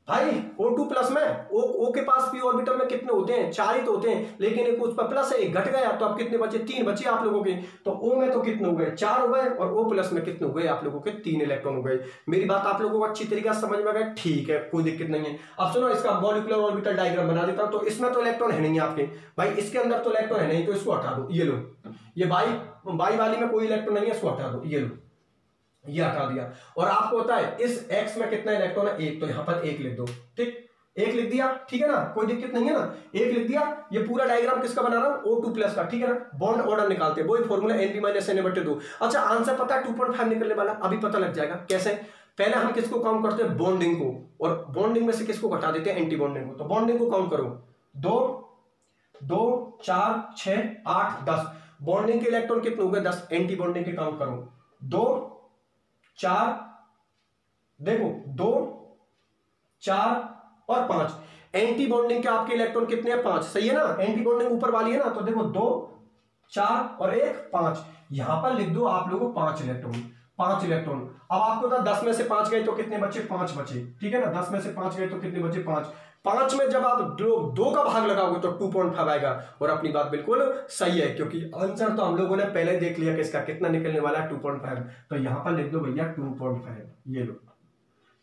भाई। O2 प्लस में O के पास p ऑर्बिटल में कितने होते हैं? 4 ही तो होते हैं, लेकिन एक उस पर प्लस है, एक घट गया, तो अब कितने बचे? 3 बचे आप लोगों के। तो O में तो कितने हो गए? 4 हो गए, और O प्लस में कितने हो गए आप लोगों के? 3 इलेक्ट्रॉन हो गए। मेरी बात आप लोगों को अच्छी तरीके से समझ में आ गई? ठीक है, कोई दिक्कत नहीं है। अब सुनो, इसका मॉलिक्यूलर ऑर्बिटल डायग्राम बना देता हूं। तो इसमें तो इलेक्ट्रॉन है नहीं आपके भाई, इसके अंदर तो इलेक्ट्रॉन है नहीं, तो इसको हटा दो। ये लो, ये बाई वाली में कोई इलेक्ट्रॉन नहीं है, इसको हटा दो। ये लो, ये हटा दिया। और आपको पता है इस X में कितना इलेक्ट्रॉन है? 1, तो यहां पर 1 लिख दो। ठीक, 1 लिख दिया। ठीक है ना, कोई दिक्कत नहीं है ना, 1 लिख दिया। ये पूरा डायग्राम किसका बना रहा हूं? O2 प्लस का। ठीक है ना, बॉन्ड ऑर्डर निकालते हैं, वही फॉर्मूला NB-NA/2। अच्छा, आंसर पता है 2.5 निकलने वाला, अभी पता लग जाएगा कैसे। पहले हम किसको काउंट करते हैं? बॉन्डिंग को, और बॉन्डिंग में से किसको घटा देते हैं? एंटी बॉन्डिंग को। तो बॉन्डिंग को काउंट करो, 2, 2, 4, 6, 8, 10। बॉन्डिंग के इलेक्ट्रॉन कितने हो गए? 10। एंटी बॉन्डिंग के काउंट करो, 2, 4, देखो 2, 4 और 5। एंटी बॉन्डिंग के आपके इलेक्ट्रॉन कितने हैं? 5। सही है ना, एंटी बॉन्डिंग ऊपर वाली है ना, तो देखो 2, 4 और 1, 5। यहां पर लिख दो आप लोगों को 5 इलेक्ट्रॉन, 5 इलेक्ट्रॉन। अब आपको पता 10 में से 5 गए तो कितने बचे? 5 बचे। ठीक है ना, 10 में से 5 गए तो कितने बचे? 5। 5 में जब आप 2 का भाग लगाओगे तो 2.5 आएगा। और अपनी बात बिल्कुल सही है, क्योंकि आंसर तो हम लोगों ने पहले देख लिया कि इसका कितना निकलने वाला है? 2.5। तो यहां पर लिख दो भैया 2.5। ये लो,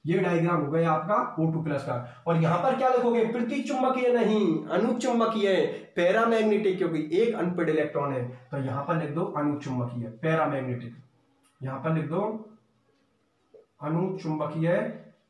ये डायग्राम हो गया आपका O2 प्लस का। और यहां पर क्या लिखोगे? प्रतिचुंबकीय नहीं, अनुचुंबकीय, पैरामैग्नेटिक, क्योंकि एक अनपेड इलेक्ट्रॉन है। तो यहां पर लिख दो अनुचुंबकीय, पैरामैग्नेटिक। यहां पर लिख दो अनुचुंबकीय,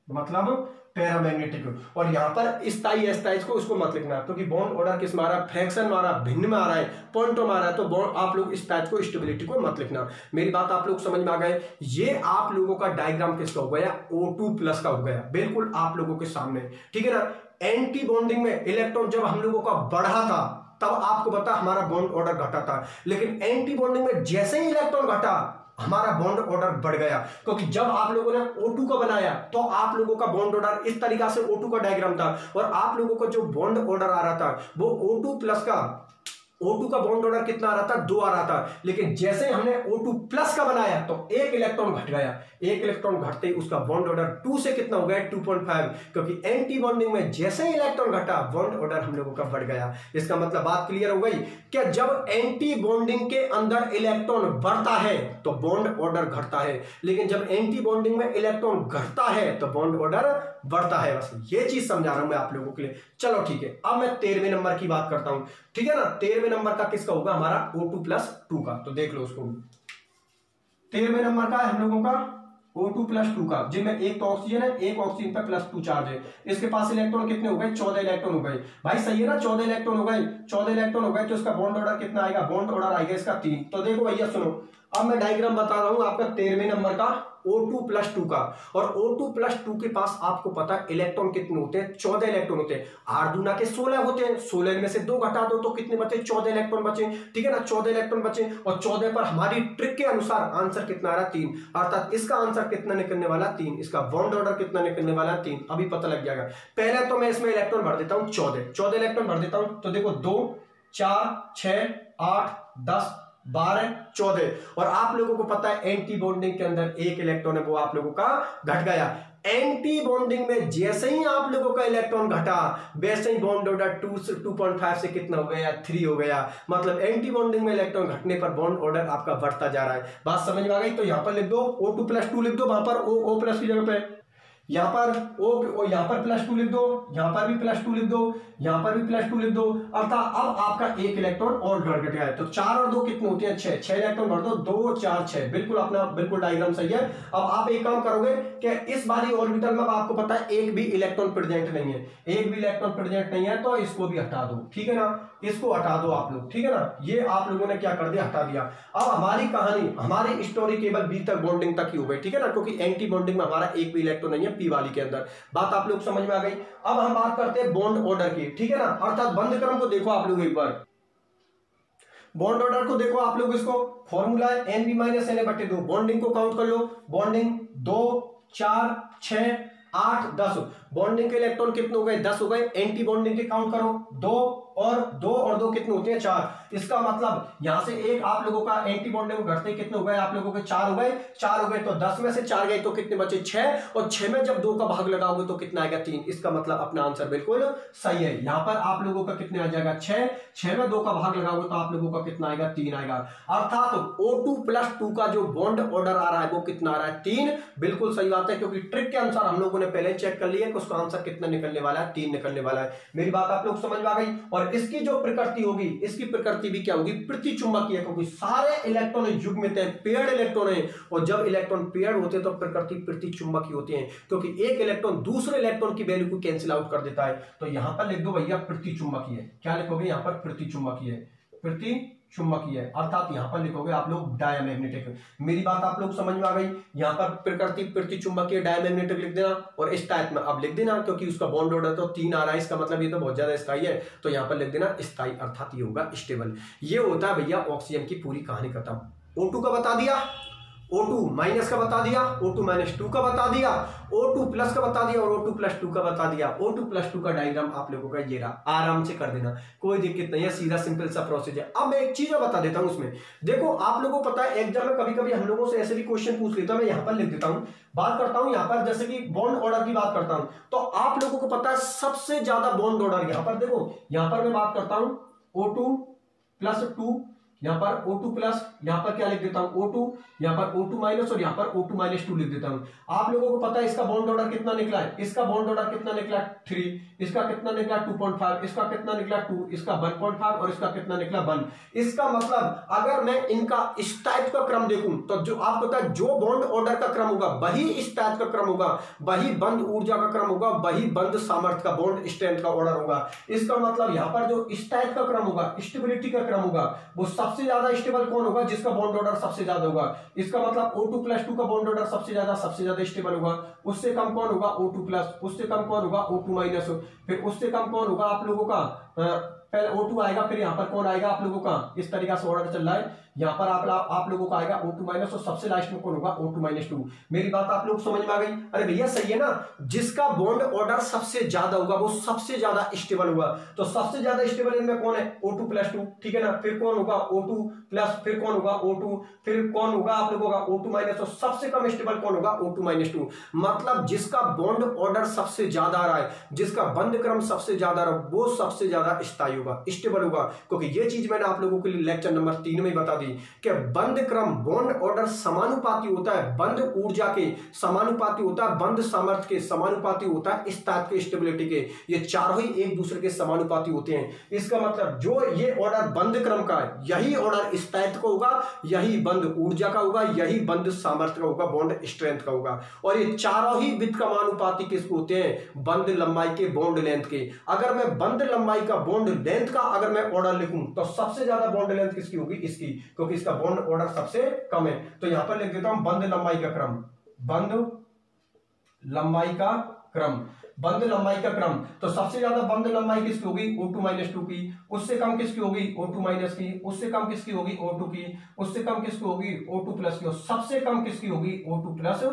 मतलब पैरामैग्नेटिक। और यहाँ पर स्थायी अस्थायी को उसको मत लिखना, क्योंकि बॉन्ड ऑर्डर किस में आ रहा है, फ्रैक्शन में आ रहा है, भिन्न में आ रहा है, पॉइंटों में आ रहा है, तो बॉन्ड आप लोग स्थायी को स्टेबिलिटी को मत लिखना। मेरी बात आप लोग समझ में आ गए। ये आप लोगों का डायग्राम किसका हो गया, O2+ का हो गया, बिल्कुल आप लोगों के सामने, ठीक है ना। एंटी बॉन्डिंग में इलेक्ट्रॉन जब हम लोगों का बढ़ा था तब आपको पता हमारा बॉन्ड ऑर्डर घटा था, लेकिन एंटी बॉन्डिंग में जैसे ही इलेक्ट्रॉन घटा हमारा बॉन्ड ऑर्डर बढ़ गया, क्योंकि जब आप लोगों ने O2 का बनाया तो आप लोगों का बॉन्ड ऑर्डर इस तरीका से O2 का डायग्राम था, और आप लोगों को जो बॉन्ड ऑर्डर आ रहा था वो O2 का बॉन्ड ऑर्डर कितना आ रहा था, 2 आ रहा था। लेकिन जैसे हमने O2+ का बनाया तो एक इलेक्ट्रॉन घट गया, एक इलेक्ट्रॉन घटते ही उसका बॉन्ड ऑर्डर 2 से कितना हो गया, 2.5, क्योंकि एंटी बॉन्डिंग में जैसे ही इलेक्ट्रॉन घटा बॉन्ड ऑर्डर हम लोगों का बढ़ गया। इसका मतलब बात क्लियर हो गई क्या, जब एंटी बॉन्डिंग के अंदर इलेक्ट्रॉन बढ़ता है तो बॉन्ड ऑर्डर घटता है, लेकिन जब एंटी बॉन्डिंग में इलेक्ट्रॉन घटता है तो बॉन्ड ऑर्डर बढ़ता है। बस ये चीज समझा रहा हूं मैं आप लोगों के लिए। चलो ठीक है, अब मैं 13वें नंबर की बात करता हूं, ठीक है ना। 13वें नंबर का किसका होगा, हमारा O2+2 का, तो देख लो उसको। 13वें नंबर का है हम लोगों का O2+2 का, जिनमें एक तो ऑक्सीजन है, एक ऑक्सीजन पे +2 चार्ज है। इसके पास इलेक्ट्रॉन कितने हो गए, 14 इलेक्ट्रॉन हो गए। भाई सही है ना, 14 इलेक्ट्रॉन हो गए, 14 इलेक्ट्रॉन हो गए, तो इसका बॉन्ड ऑर्डर कितना आएगा, बॉन्ड ऑर्डर आएगा इसका 3। तो देखो भैया सुनो, अब मैं डायग्राम बता रहा हूं आपका 13वें नंबर का O2+2 का, और O2+2 के पास आपको पता है इलेक्ट्रॉन कितने होते हैं, 14 इलेक्ट्रॉन होते हैं। 8 दूना के 16 होते हैं, 16 में से 2 घटा दो तो कितने बचे, 14 इलेक्ट्रॉन बचे, ठीक है ना, 14 इलेक्ट्रॉन बचे। और 14 पर हमारी ट्रिक के अनुसार आंसर कितना आ रहा, 3, अर्थात इसका आंसर कितना निकलने वाला, 3। इसका बॉन्ड ऑर्डर कितना निकलने वाला, 3। अभी पता लग जाएगा। पहले तो मैं इसमें इलेक्ट्रॉन भर देता हूं 14 इलेक्ट्रॉन भर देता हूं, तो देखो 2 4 6 8 10 12 14, और आप लोगों को पता है एंटी बॉन्डिंग के अंदर एक इलेक्ट्रॉन है वो आप लोगों का घट गया। एंटी बॉन्डिंग में जैसे ही आप लोगों का इलेक्ट्रॉन घटा वैसे ही बॉन्ड ऑर्डर 2.5 से कितना हो गया, 3 हो गया। मतलब एंटी बॉन्डिंग में इलेक्ट्रॉन घटने पर बॉन्ड ऑर्डर आपका बढ़ता जा रहा है। बात समझ में आ गई। तो यहां पर लिख दो O2+2 लिख दो, वहां पर O+ की जगह पे, यहां पर O, यहां पर +2 लिख दो, यहां पर भी +2 लिख दो, यहां पर भी +2 लिख दो, अर्थात अब आपका एक इलेक्ट्रॉन और घट गया है। तो 4 और 2 कितने होते हैं, 6 इलेक्ट्रॉन भर दो, 2 4 6, बिल्कुल अपना बिल्कुल डायग्राम सही है। अब आप एक काम करोगे कि इस वाली ऑर्बिटल में आपको पता है एक भी इलेक्ट्रॉन प्रेजेंट नहीं है, एक भी इलेक्ट्रॉन प्रेजेंट नहीं है, तो इसको भी हटा दो, ठीक है ना, इसको हटा दो आप लोग, ठीक है ना। ये आप लोगों ने क्या कर दिया, हटा दिया। अब हमारी कहानी, हमारी स्टोरी केवल बी तक बॉन्डिंग तक ही हो गई, ठीक है ना, क्योंकि एंटी बॉन्डिंग में हमारा एक भी इलेक्ट्रॉन नहीं है पी वाली के अंदर। बात आप लोग समझ में आ गई। अब हम बात करते हैं बॉन्ड ऑर्डर की, ठीक है ना, अर्थात बंध क्रम को देखो आप लोग एक बार, बॉन्ड ऑर्डर को देखो आप लोग। इसको फॉर्मूला है Nb-Na/2, बॉन्डिंग को काउंट कर लो, बॉन्डिंग 2 4 6 8 10, बॉन्डिंग के इलेक्ट्रॉन कितने हो गए, 10 हो गए। एंटी बॉन्डिंग के काउंट करो, 2 और 2 कितने होते हैं, 4। इसका मतलब यहां से एक आप लोगों का एंटी बॉन्डिंग घटते कितने हो गए, आप लोगों के 4 हो गए, 4 हो गए, तो 10 में से 4 गए तो कितने बचे, 6, और 6 में जब 2 का भाग लगाओगे तो कितना आएगा, 3। इसका मतलब अपना आंसर बिल्कुल सही है। यहां पर आप लोगों का कितने आ जाएगा, 6 में 2 का भाग लगाओगे तो आप लोगों का कितना आएगा, 3 आएगा। अर्थात O2+2 का जो बॉन्ड ऑर्डर आ रहा है वो कितना आ रहा है, 3। बिल्कुल सही बात है, क्योंकि ट्रिक के अनुसार हम लोगों ने पहले चेक कर लिया कि उसका आंसर कितना निकलने वाला है, 3 निकलने वाला है। मेरी बात आप लोग समझ में आ गई। और इसकी जो प्रकृति होगी, इसकी प्रकृति भी क्या होगी, प्रतिचुंबकीय, क्योंकि सारे इलेक्ट्रॉन युग्मित हैं, पेयर्ड इलेक्ट्रॉन है, और जब इलेक्ट्रॉन पेयर्ड होते हैं तो प्रकृति प्रतिचुंबकीय होती है, क्योंकि एक इलेक्ट्रॉन दूसरे इलेक्ट्रॉन की वैल्यू को कैंसिल आउट कर देता है। तो यहां पर लिख दो भैया प्रतिचुंबकीय। क्या लिखोगे यहां पर, प्रतिचुंबकीय, प्रतिचुंबकीय, अर्थात यहां पर लिखोगे आप लोग डायमैग्नेटिक। मेरी बात आप लोग समझ में आ गई। यहां पर प्रकृति प्रतिचुंबकीय डायमैग्नेटिक लिख देना, और इस टाइप में अब लिख देना, क्योंकि उसका बॉन्ड ऑर्डर तो 3 आ रहा है, इसका मतलब ये तो बहुत ज्यादा स्थायी है, तो यहां पर लिख देना स्थायी, अर्थात ये होगा स्टेबल। ये होता है भैया ऑक्सीजन की पूरी कहानी खत्म। O2 का बता दिया, O2- का बता दिया, O2-2 का बता दिया, O2+ का बता दिया, और O2+2 का बता दिया। O2+2 का डायग्राम आप लोगों का ये रहा, आराम से कर देना, कोई दिक्कत नहीं है, सीधा सिंपल सा प्रोसेस है। अब मैं एक चीज बता देता हूं उसमें, देखो आप लोगों को पता है एग्जाम में कभी कभी हम लोगों से ऐसे भी क्वेश्चन पूछ लेता है, मैं यहां पर लिख देता हूं, बात करता हूं यहां पर, जैसे कि बॉन्ड ऑर्डर की बात करता हूं, तो आप लोगों को पता है सबसे ज्यादा बॉन्ड ऑर्डर यहां पर, देखो यहां पर मैं बात करता हूं O2+2, यहाँ पर O2 प्लस, यहाँ पर क्या लिख देता हूं O2, यहाँ पर O2 माइनस और यहाँ पर O2 माइनस 2 लिख देता हूं। आप लोगों को पता है इसका बॉन्ड ऑर्डर कितना निकला है, इसका बॉन्ड ऑर्डर कितना निकला 3, इसका कितना निकला 2.5, इसका कितना निकला 2, इसका 1.5 और इसका कितना निकला 1। इसका मतलब अगर मैं इनका इस टाइप का क्रम देखूं तो जो आपको पता है जो बॉन्ड ऑर्डर का क्रम होगा वही इस टाइप का क्रम होगा, वही बंद ऊर्जा का क्रम होगा, वही बंद सामर्थ्य का बॉन्ड स्ट्रेंथ का ऑर्डर होगा। इसका मतलब यहां पर जो इस टाइप का क्रम होगा, स्टेबिलिटी का क्रम होगा, वो सबसे ज्यादा स्टेबल कौन होगा, जिसका बॉन्ड ऑर्डर सबसे ज्यादा होगा। इसका मतलब O2 प्लस 2 का बॉन्ड ऑर्डर सबसे ज्यादा स्टेबल होगा। उससे कम कौन होगा O2 प्लस, उससे कम कौन होगा O2 माइनस, फिर उससे कम कौन होगा आप लोगों का पहले O2 आएगा, फिर यहां पर कौन आएगा आप लोगों का, इस तरीका से ऑर्डर चल रहा है। यहां पर आप लोगों का आएगा O2 माइनस और सबसे लास्ट में कौन होगा O2 माइनस 2। मेरी बात आप लोग समझ में आ गई? अरे भैया सही है ना, जिसका बॉन्ड ऑर्डर सबसे ज्यादा होगा वो सबसे ज्यादा स्टेबल होगा। तो सबसे ज्यादा स्टेबल इनमें कौन है O2 प्लस 2, ठीक है ना। फिर कौन होगा O2 प्लस, फिर कौन होगा O2, फिर कौन होगा आप लोगों का O2 माइनस और सबसे कम स्टेबल कौन होगा O2 माइनस 2। मतलब जिसका बॉन्ड ऑर्डर सबसे ज्यादा आ रहा है, जिसका बंद क्रम सबसे ज्यादा रहा है, वो सबसे ज्यादा स्थायी होगा, स्टेबल होगा। क्योंकि ये चीज मैंने आप लोगों के लिए लेक्चर नंबर 3 में बता दी कि बंद क्रम बॉन्ड ऑर्डर समानुपाती होता है बंद ऊर्जा के, समानुपाती होता है बंद सामर्थ्य के, समानुपाती होता है इस टाइप के स्टेबिलिटी के। ये चारों ही एक दूसरे के समानुपाती होते हैं। इसका मतलब जो ये ऑर्डर बंद क्रम का है, यही ऑर्डर इस टाइप का होगा, यही बंद ऊर्जा का होगा, यही बंद सामर्थ्य का होगा, बॉन्ड स्ट्रेंथ का होगा। और ये चारों ही व्युत्क्रमानुपाती किसको होते हैं, बंद लंबाई के, बॉन्ड लेंथ के। अगर मैं बंद लंबाई का, बॉन्ड लेंथ का अगर मैं ऑर्डर लिखूं तो सबसे ज्यादा बॉन्ड लेंथ किसकी होगी, इसकी, क्योंकि इसका बॉन्ड ऑर्डर सबसे कम है। तो यहां पर लिख देता हूं बंद लंबाई का क्रम, बंद लंबाई का क्रम, बंद लंबाई का क्रम। तो सबसे ज्यादा बंद लंबाई किसकी होगी O2 माइनस 2 की, उससे कम किसकी होगी O2 माइनस की, उससे कम किसकी होगी O2 की, उससे कम किसकी होगी O2 प्लस की, और सबसे कम किसकी होगी O2 प्लस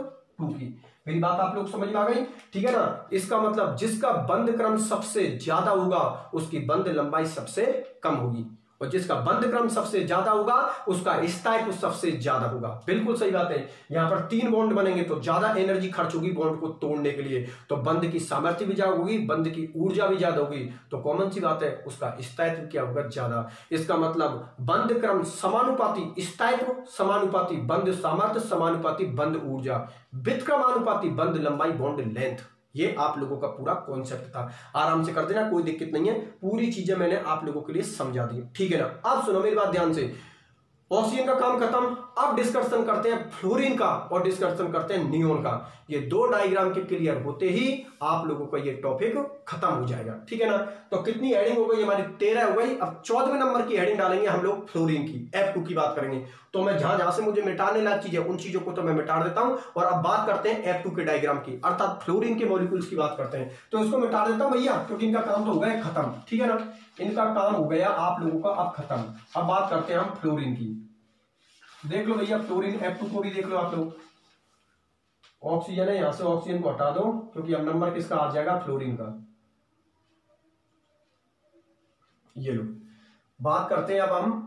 2 की। मेरी बात आप लोग समझ में आ गई, ठीक है ना। इसका मतलब जिसका बंद क्रम सबसे ज्यादा होगा उसकी बंद लंबाई सबसे कम होगी, और जिसका बंद क्रम सबसे ज्यादा होगा उसका स्थायित्व सबसे ज्यादा होगा। बिल्कुल सही बात है। यहां पर 3 बॉन्ड बनेंगे तो ज्यादा एनर्जी खर्च होगी बॉन्ड को तोड़ने के लिए, तो बंद की सामर्थ्य भी ज्यादा होगी, बंद की ऊर्जा भी ज्यादा होगी, तो कॉमन सी बात है उसका स्थायित्व क्या होगा, ज्यादा। इसका मतलब बंद क्रम समानुपाती स्थायित्व, समानुपाती बंद सामर्थ्य, समानुपाती बंद ऊर्जा, व्युत्क्रमानुपाती बंद लंबाई, बॉन्ड लेंथ। ये आप लोगों का पूरा कॉन्सेप्ट था। आराम से कर देना, कोई दिक्कत नहीं है, पूरी चीजें मैंने आप लोगों के लिए समझा दी, ठीक है ना। अब सुनो मेरी बात ध्यान से, ऑक्सीजन का काम खत्म। अब डिस्कशन करते हैं फ्लोरीन का और डिस्कशन करते हैं नियोन का। ये 2 डायग्राम के क्लियर होते ही आप लोगों का ये टॉपिक खत्म हो जाएगा, ठीक है ना। तो कितनी हेडिंग हो गई हमारी, 13 हो गई। अब 14वें नंबर की हेडिंग डालेंगे हम लोग फ्लोरीन की, F2 की बात करेंगे। तो मैं जहां से मुझे मिटाने लायक चीजें उन चीजों को तो मैं मिटा देता हूं, और अब बात करते हैं F2 के डायग्राम की, अर्थात फ्लोरीन के मॉलिक्यूल्स की बात करते हैं। तो इसको मिटा देता हूं भैया, क्योंकि इनका काम तो हो गया खत्म, ठीक है ना। इनका काम हो गया आप लोगों का अब खत्म। अब बात करते हैं हम फ्लोरीन की। देख लो भैया फ्लोरीन F2 को भी देख लो आप लोग। ऑक्सीजन है, यहां से ऑक्सीजन को हटा दो, क्योंकि अब नंबर किसका आ जाएगा, फ्लोरीन का। ये लो, बात करते हैं अब हम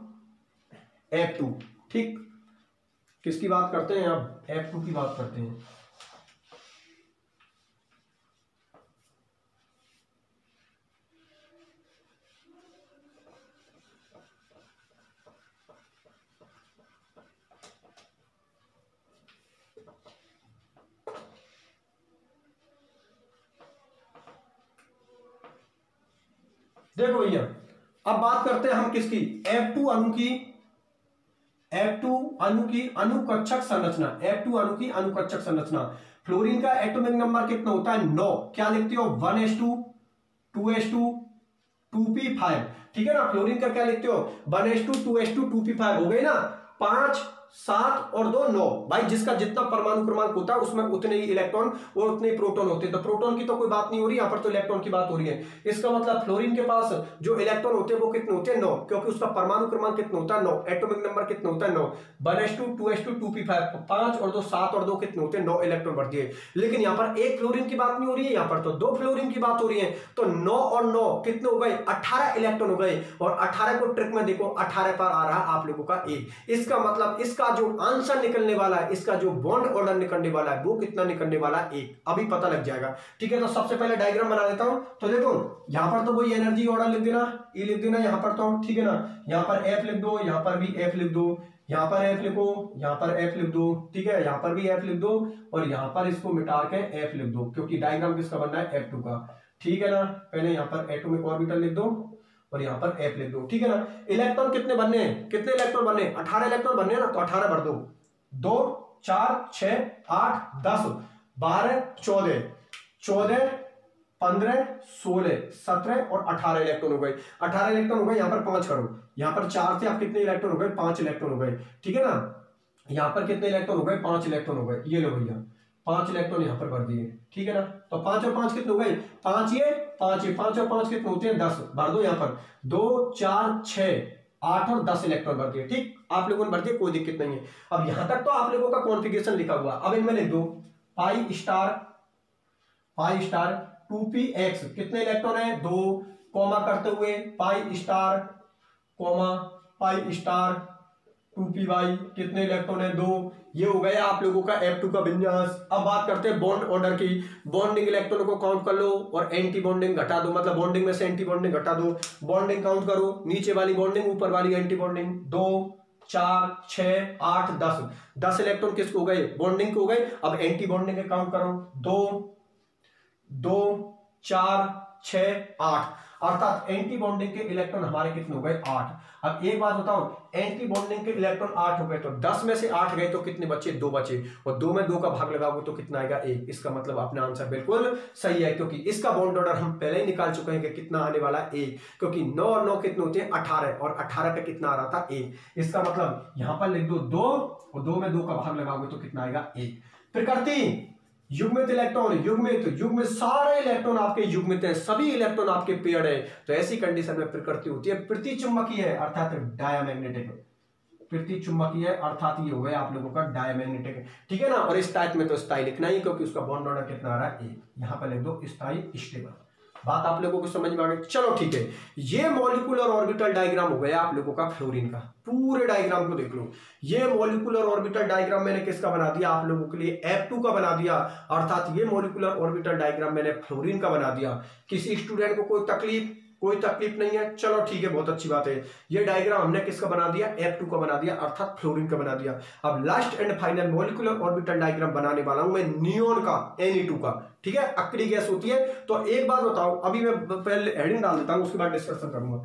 F2, ठीक। किसकी बात करते हैं, अब F2 की बात करते हैं। देखो भैया, अब बात करते हैं हम किसकी, F2 अणु की, F2 अणु की अनुकक्षक संरचना, F2 अणु की अनुकक्षक संरचना। फ्लोरीन का एटॉमिक नंबर कितना होता है, 9। क्या लिखते हो, 1s2 2s2 2p5, ठीक है ना। फ्लोरीन का क्या लिखते हो, 1s2 2s2 2p5 हो गए ना। 5 7 और 2 9। भाई जिसका जितना परमाणु क्रमांक होता है उसमें उतने ही इलेक्ट्रॉन और उतने ही प्रोटॉन होते हैं। तो प्रोटॉन की तो कोई बात नहीं हो रही, यहां पर तो इलेक्ट्रॉन की बात हो रही है। इसका मतलब फ्लोरीन के पास जो इलेक्ट्रॉन होते हैं वो कितने होते हैं, 9, क्योंकि उसका परमाणु क्रमांक कितना होता है, 9। एटॉमिक नंबर कितना होता है, 9। 1s2 2s2 2p5, 5 और 2 7 और 2 कितने होते हैं, 9 इलेक्ट्रॉन बढ़ती है। लेकिन यहाँ पर एक फ्लोरीन की बात नहीं हो रही है, यहाँ पर तो 2 फ्लोरीन की बात हो रही है। तो 9 और 9 कितने हो गए, 18 इलेक्ट्रॉन हो गए। और 18 को ट्रिक में देखो, 18 पर आ रहा है आप लोगों का 1। इसका मतलब इसका इसका जो आंसर निकलने वाला है, इसका जो बॉन्ड ऑर्डर निकलने वाला है वो कितना निकलने वाला है, 1। अभी पता लग जाएगा। ठीक है, तो सबसे पहले डायग्राम बना देता हूं। तो देखो यहां पर तो वही एनर्जी ऑर्डर लिख देना, ई लिख देना यहां पर तो, ठीक है ना। यहां पर एफ लिख दो, यहां पर भी एफ लिख दो, यहां पर एफ लिखो, यहां पर एफ लिख दो, ठीक है। यहां पर भी एफ लिख दो और यहां पर इसको मिटा के एफ लिख दो, क्योंकि डायग्राम किसका बनना है, F2 का। ठीक है ना। पहले यहां पर एटॉमिक ऑर्बिटल लिख दो और यहां पर एफ लिख दो, ठीक है ना। इलेक्ट्रॉन कितने बनने हैं, कितने इलेक्ट्रॉन बनने, 18 इलेक्ट्रॉन बनने ना, तो 18 भर दो। 2 4 6 8 10 12 14 14 15 16 17 और 18 इलेक्ट्रॉन हो गए। 18 इलेक्ट्रॉन हो गए, यहां पर 5 करो। यहां पर 4 थे, अब कितने इलेक्ट्रॉन हो गए, 5 इलेक्ट्रॉन हो गए, ठीक है ना। यहां पर कितने इलेक्ट्रॉन हो गए, 5 इलेक्ट्रॉन हो गए। ये लो भैया 5 इलेक्ट्रॉन यहां पर भर दिए, ठीक है ना। तो 5 और 5 कितने हो गए, 5 ये 5 ये, 5 और 5 कितने होते हैं, 10। भर दो यहां पर 2 4 6 8 और 10 इलेक्ट्रॉन भर दिए। ठीक, आप लोगों ने भर दिए, कोई दिक्कत नहीं है। अब यहां तक तो आप लोगों का कॉन्फ़िगरेशन लिखा हुआ। अब इनमें लिख दो पाई स्टार 2px, कितने इलेक्ट्रॉन है, 2, कॉमा करते हुए pi star comma pi star 2py, कितने इलेक्ट्रॉन है, 2। ये हो गया आप लोगों का F2 का विन्यास। अब बात करते हैं बॉन्ड ऑर्डर की। बॉन्डिंग इलेक्ट्रॉन को काउंट कर लो और एंटी बॉन्डिंग घटा दो, मतलब बॉन्डिंग में से एंटी बॉन्डिंग घटा दो। बॉन्डिंग काउंट करो, नीचे वाली बॉन्डिंग, ऊपर वाली एंटी बॉन्डिंग। 2 4 6 8 10 10 इलेक्ट्रॉन किसको हो गए, बॉन्डिंग को हो गए। अब एंटी बॉन्डिंग के काउंट करो, 2 2 4 6 8, अर्थात एंटी बॉन्डिंग के इलेक्ट्रॉन हमारे कितने हो गए, 8। अब एक बात बताओ, एंटी बॉन्डिंग के इलेक्ट्रॉन 8 हो गए, तो 10 में से 8 गए तो कितने बचे, 2 बचे। और 2 में 2 का भाग लगाओगे तो कितना आएगा, 1। इसका मतलब अपना आंसर बिल्कुल सही है, क्योंकि इसका बॉन्ड ऑर्डर हम पहले ही निकाल चुके हैं कि कितना आने वाला है, 1। क्योंकि 9 और 9 कितने होते हैं, 18, और 18 पे कितना आ रहा था, 1। इसका मतलब यहां पर लिख दो 2 और 2 में 2 का भाग लगाओगे तो कितना आएगा, 1। प्रकृति युग्मित इलेक्ट्रॉन, युग्मित सारे इलेक्ट्रॉन आपके युग्मित हैं, सभी इलेक्ट्रॉन आपके पेयर्ड है। तो ऐसी कंडीशन में प्रकृति होती है प्रतिचुंबकीय है, अर्थात डायामैग्नेटिक। प्रतिचुंबकीय अर्थात ये हो गया आप लोगों का डायामैग्नेटिक, ठीक है ना। और इस टाइप में तो स्थायी लिखना ही, क्योंकि उसका बॉन्ड ऑर्डर कितना आ रहा है, 1। यहां पर लिख दो स्थायी स्टेबल। बात आप लोगों को समझ में आ गई, चलो ठीक है। ये मॉलिक्यूलर ऑर्बिटल डायग्राम हो गया आप लोगों का फ्लोरीन का। पूरे डायग्राम को देख लो, ये मॉलिक्यूलर ऑर्बिटल डायग्राम मैंने किसका बना दिया आप लोगों के लिए, F2 का बना दिया। अर्थात ये मॉलिक्यूलर ऑर्बिटल डायग्राम मैंने फ्लोरीन का बना दिया। किसी स्टूडेंट को कोई तकलीफ नहीं है, चलो ठीक है, बहुत अच्छी बात है। ये डायग्राम हमने किसका बना दिया, F2 का बना दिया, अर्थात फ्लोरीन का बना दिया। अब last and final molecular orbital diagram बनाने वाला हूं मैं नियोन का, Ne2 का, ठीक है। अक्रिय गैस होती है। तो एक बात बताओ, अभी मैं पहले हेडिंग डाल देता हूं, उसके बाद डिस्कशन करूंगा।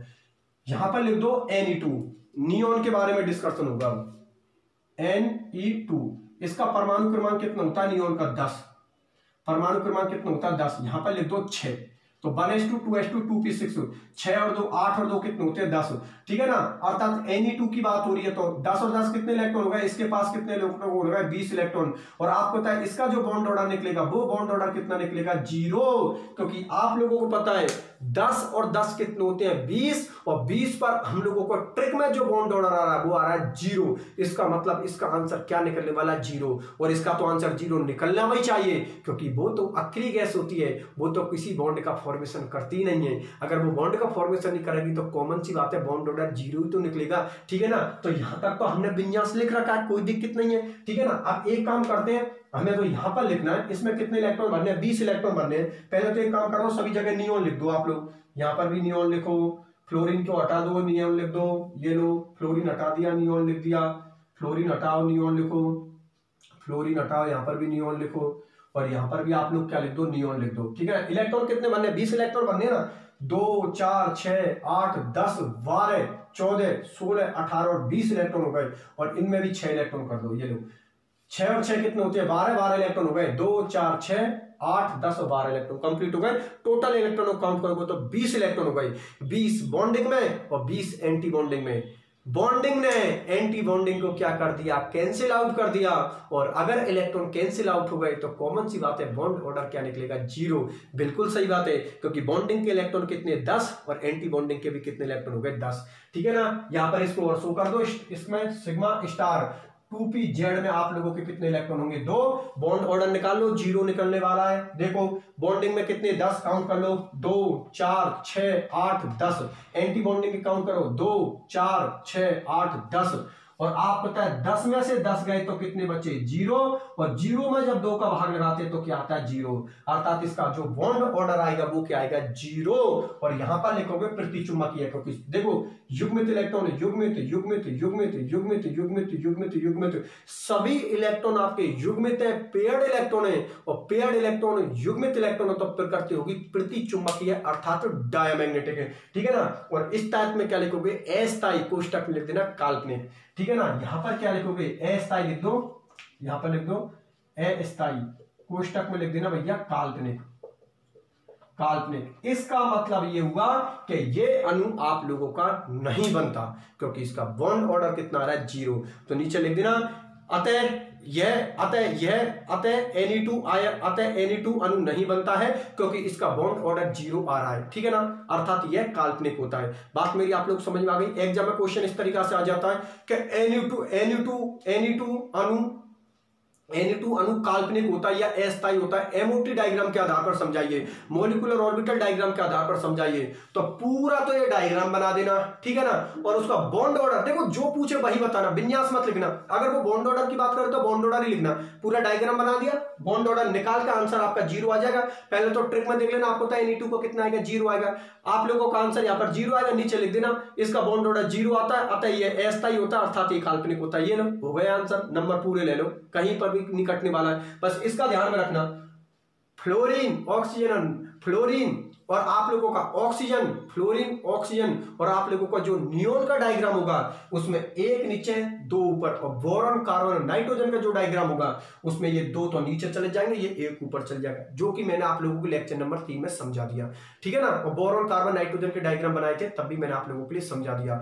यहां पर लिख दो Ne2, नियोन के बारे में डिस्कशन होगा। Ne2, इसका परमाणु क्रमांक कितना होता है, नियोन का 10। परमाणु क्रमांक कितना होता है, 10। यहां पर लिख दो 6। तो 1s2 2s2 2p6, 6 और 2 8 और 2 कितने होते हैं, 10, ठीक है ना। अर्थात Ne2 की बात हो रही है, तो 10 और 10 कितने इलेक्ट्रॉन हो गए, इसके पास कितने इलेक्ट्रॉन हो गए, 20 इलेक्ट्रॉन। और आपको पता है इसका जो बॉन्ड ऑर्डर निकलेगा, वो बॉन्ड ऑर्डर कितना निकलेगा, 0। क्योंकि आप लोगों को पता है 10 और 10 कितने होते हैं, 20, और 20 पर हम लोगों को ट्रिक में जो बॉन्ड ऑर्डर आ रहा है वो आ रहा है 0। इसका मतलब इसका आंसर क्या निकलने वाला है, 0। और इसका तो आंसर 0 निकलना ही चाहिए, क्योंकि वो तो अक्रिय गैस होती है, वो तो किसी बॉन्ड का फॉर्मेशन करती नहीं है। अगर वो बॉन्ड का फॉर्मेशन नहीं करेगी तो कॉमन सी बात है, बॉन्ड ऑर्डर 0 ही तो निकलेगा, ठीक है ना। तो यहां तक तो हमने विन्यास लिख रखा है, कोई दिक्कत नहीं है, ठीक है ना। अब एक काम करते हैं, हमें तो यहां पर लिखना है, इसमें कितने इलेक्ट्रॉन भरने हैं, 20 इलेक्ट्रॉन भरने हैं। पहले तो एक काम करो, सभी जगह नियोन लिख दो आप लोग। यहां पर भी नियोन लिखो, फ्लोरीन को हटा दो, नियोन लिख दो। ये लो, फ्लोरीन हटा दिया, नियोन लिख दिया। फ्लोरीन हटाओ, नियोन लिखो। फ्लोरीन हटाओ, यहां पर भी नियोन लिखो। और यहां पर भी आप लोग क्या लिख दो, नियोन लिख दो, ठीक है। इलेक्ट्रॉन कितने बनने, 20 इलेक्ट्रॉन बनने ना। 2 4 6 8 10 12 14 16 18 और 20 इलेक्ट्रॉन हो गए। और इनमें भी 6 इलेक्ट्रॉन कर दो। ये लो, 6 और 6 कितने होते हैं, 12 इलेक्ट्रॉन हो गए। 2 4 6 8 10 और 12 इलेक्ट्रॉन कंप्लीट हो गए। टोटल इलेक्ट्रॉन को काउंट करोगे तो 20 इलेक्ट्रॉन हो गए। 20 बॉन्डिंग में और 20 एंटी बॉन्डिंग में। बॉन्डिंग ने एंटी बॉन्डिंग को क्या कर दिया, कैंसिल आउट कर दिया। और अगर इलेक्ट्रॉन कैंसिल आउट हो गए तो कॉमन सी बात है, बॉन्ड ऑर्डर क्या निकलेगा, 0। बिल्कुल सही बात है, क्योंकि बॉन्डिंग के इलेक्ट्रॉन कितने, 10, और एंटी बॉन्डिंग के भी कितने इलेक्ट्रॉन हो गए, 10, ठीक है ना। यहां पर इसको और शो कर दो, इसमें सिग्मा स्टार 2pz में आप लोगों के कितने इलेक्ट्रॉन होंगे, 2। बॉन्ड ऑर्डर निकाल लो, 0 निकलने वाला है। देखो बॉन्डिंग में कितने, 10 काउंट कर लो, 2 4 6 8 10। एंटी बॉन्डिंग की काउंट करो, 2 4 6 8 10। और आप पता है 10 में से 10 गए तो कितने बचे 0, और 0 में जब 2 का भाग लगाते हैं तो क्या आता है 0, अर्थात इसका जो बॉन्ड ऑर्डर आएगा वो क्या आएगा 0। और यहां पर लिखोगे प्रतिचुंबकीय, क्योंकि देखो युग्मित इलेक्ट्रॉन, युग्मित युग्मित युग्मित युग्मित युग्मित युग्मित युग्मित, सभी इलेक्ट्रॉन आपके युग्मित है, पेयर्ड इलेक्ट्रॉन है, और पेयर्ड इलेक्ट्रॉन युग्मित इलेक्ट्रॉन तो प्रकृति होगी प्रतिचुंबकीय अर्थात डायमैग्नेटिक है, ठीक है ना। और इस टाइप में क्या लिखोगे अस्थायी, कोष्टक में लिख देना काल्पनिक, ठीक है ना। यहां पर क्या लिखोगे अस्थायी लिख दो, यहां पर लिख दो अस्थायी, कोष्टक में लिख देना भैया काल्पनिक, काल्पनिक। इसका मतलब ये हुआ कि ये अणु आप लोगों का नहीं बनता, क्योंकि इसका बॉन्ड ऑर्डर कितना आ रहा है 0। तो नीचे लिख देना अतः Ni2 अणु नहीं बनता है, क्योंकि इसका बॉन्ड ऑर्डर 0 आ रहा है, ठीक है ना, अर्थात यह काल्पनिक होता है। बात मेरी आप लोग समझ में आ गई। एग्जाम में क्वेश्चन इस तरीका से आ जाता है कि Ni2 अणु काल्पनिक होता है या अस्थायी होता है, एमओटी डायग्राम के आधार पर समझाइए, मॉलिक्यूलर ऑर्बिटल डायग्राम के आधार पर समझाइए। तो पूरा तो ये डायग्राम बना देना, ठीक है ना, और उसका बॉन्ड ऑर्डर देखो जो पूछे वही बताना, विन्यास मत लिखना। अगर वो बॉन्ड ऑर्डर की बात करे तो बॉन्ड ऑर्डर ही लिखना। पूरा डायग्राम बना दिया, बॉन्ड ऑर्डर निकाल का आंसर आपका 0 आ जाएगा। पहले तो ट्रिक में देख लेना, आपको पता है Ni2 को कितना आएगा 0 आएगा, आप लोगों का आंसर यहाँ पर 0 आएगा, नीचे लिख देना इसका बॉन्ड ऑर्डर 0 आता है, अतः ये अस्थायी होता है अर्थात ये काल्पनिक होता है। ये लो हो गया आंसर, नंबर पूरे ले लो, कहीं पर भी नहीं कटने वाला है। बस इसका ध्यान में रखना, फ्लोरीन ऑक्सीजन, फ्लोरीन और आप लोगों का ऑक्सीजन, फ्लोरीन ऑक्सीजन और आप लोगों का जो नियोन का डायग्राम होगा उसमें एक नीचे 2 ऊपर, और बोरॉन कार्बन नाइट्रोजन का जो डायग्राम होगा उसमें ये 2 तो नीचे चले जाएंगे, ये 1 ऊपर चल जाएगा, जो कि मैंने आप लोगों को लेक्चर नंबर 3 में समझा दिया, ठीक है ना। और बोरॉन कार्बन नाइट्रोजन के डायग्राम बनाए थे तब भी मैंने आप लोगों के लिए समझा दिया।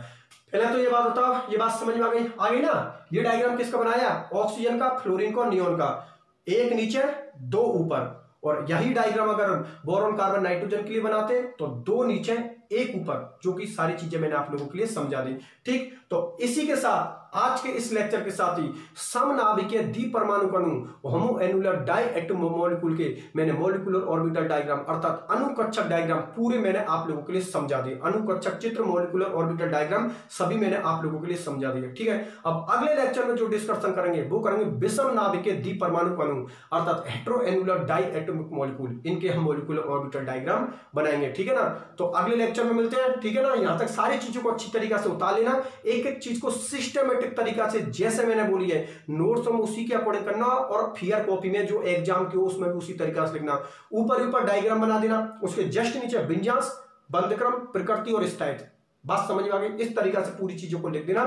पहले तो ये बात बताओ, ये बात समझ में आ गई ना। ये डायग्राम किसका बनाया, ऑक्सीजन का, फ्लोरीन का, नियोन का, 1 नीचे 2 ऊपर। और यही डायग्राम अगर बोरॉन कार्बन नाइट्रोजन के लिए बनाते तो 2 नीचे 1 ऊपर, जो कि सारी चीजें मैंने आप लोगों के लिए समझा दी, ठीक। तो इसी के साथ आज के इस लेक्चर के साथ ही समनाभिकीय द्विपरमाणु अणु होमोएनुलर डाइएटम मॉलिक्यूल के मैंने मॉलिक्यूलर ऑर्बिटल डायग्राम अर्थात अणुकक्षक डायग्राम पूरे मैंने आप लोगों के लिए समझा दिए। अणुकक्षक चित्र, मॉलिक्यूलर ऑर्बिटल डायग्राम सभी मैंने आप लोगों के लिए समझा दिए, ठीक है। अब अगले लेक्चर में जो डिस्कशन करेंगे वो करेंगे विषम नाभिकीय द्विपरमाणु अणु अर्थात हेटेरोएनुलर डाइएटमिक मॉलिक्यूल, इनके हम मॉलिक्यूलर ऑर्बिटल डायग्राम बनाएंगे, ठीक है ना। तो अगले लेक्चर में मिलते हैं, ठीक है ना। यहां तक सारी चीजों को अच्छी तरीके से उतार लेना, एक एक चीज को सिस्टमेटिक तरीका से, जैसे मैंने बोली है नोट्स में उसी के अकॉर्डिंग करना, और फियर कॉपी में जो एग्जाम की उसमें भी उसी तरीका से लिखना। ऊपर डायग्राम बना देना, उसके जस्ट नीचे विन्यास, बंधक्रम, प्रकृति और स्थायित्व, बात समझ में आ गई। इस तरीका से पूरी चीजों को लिख देना,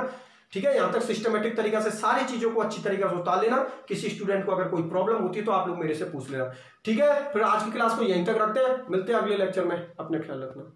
ठीक है। यहां तक सिस्टमेटिक तरीका से सारी चीजों को अच्छी तरीके से उतार लेना। किसी स्टूडेंट को अगर कोई प्रॉब्लम होती है तो आप लोग मेरे से पूछ लेना, ठीक है। फिर आज की क्लास को यहीं तक रखते हैं, मिलते हैं अगले लेक्चर में, अपने ख्याल रखना।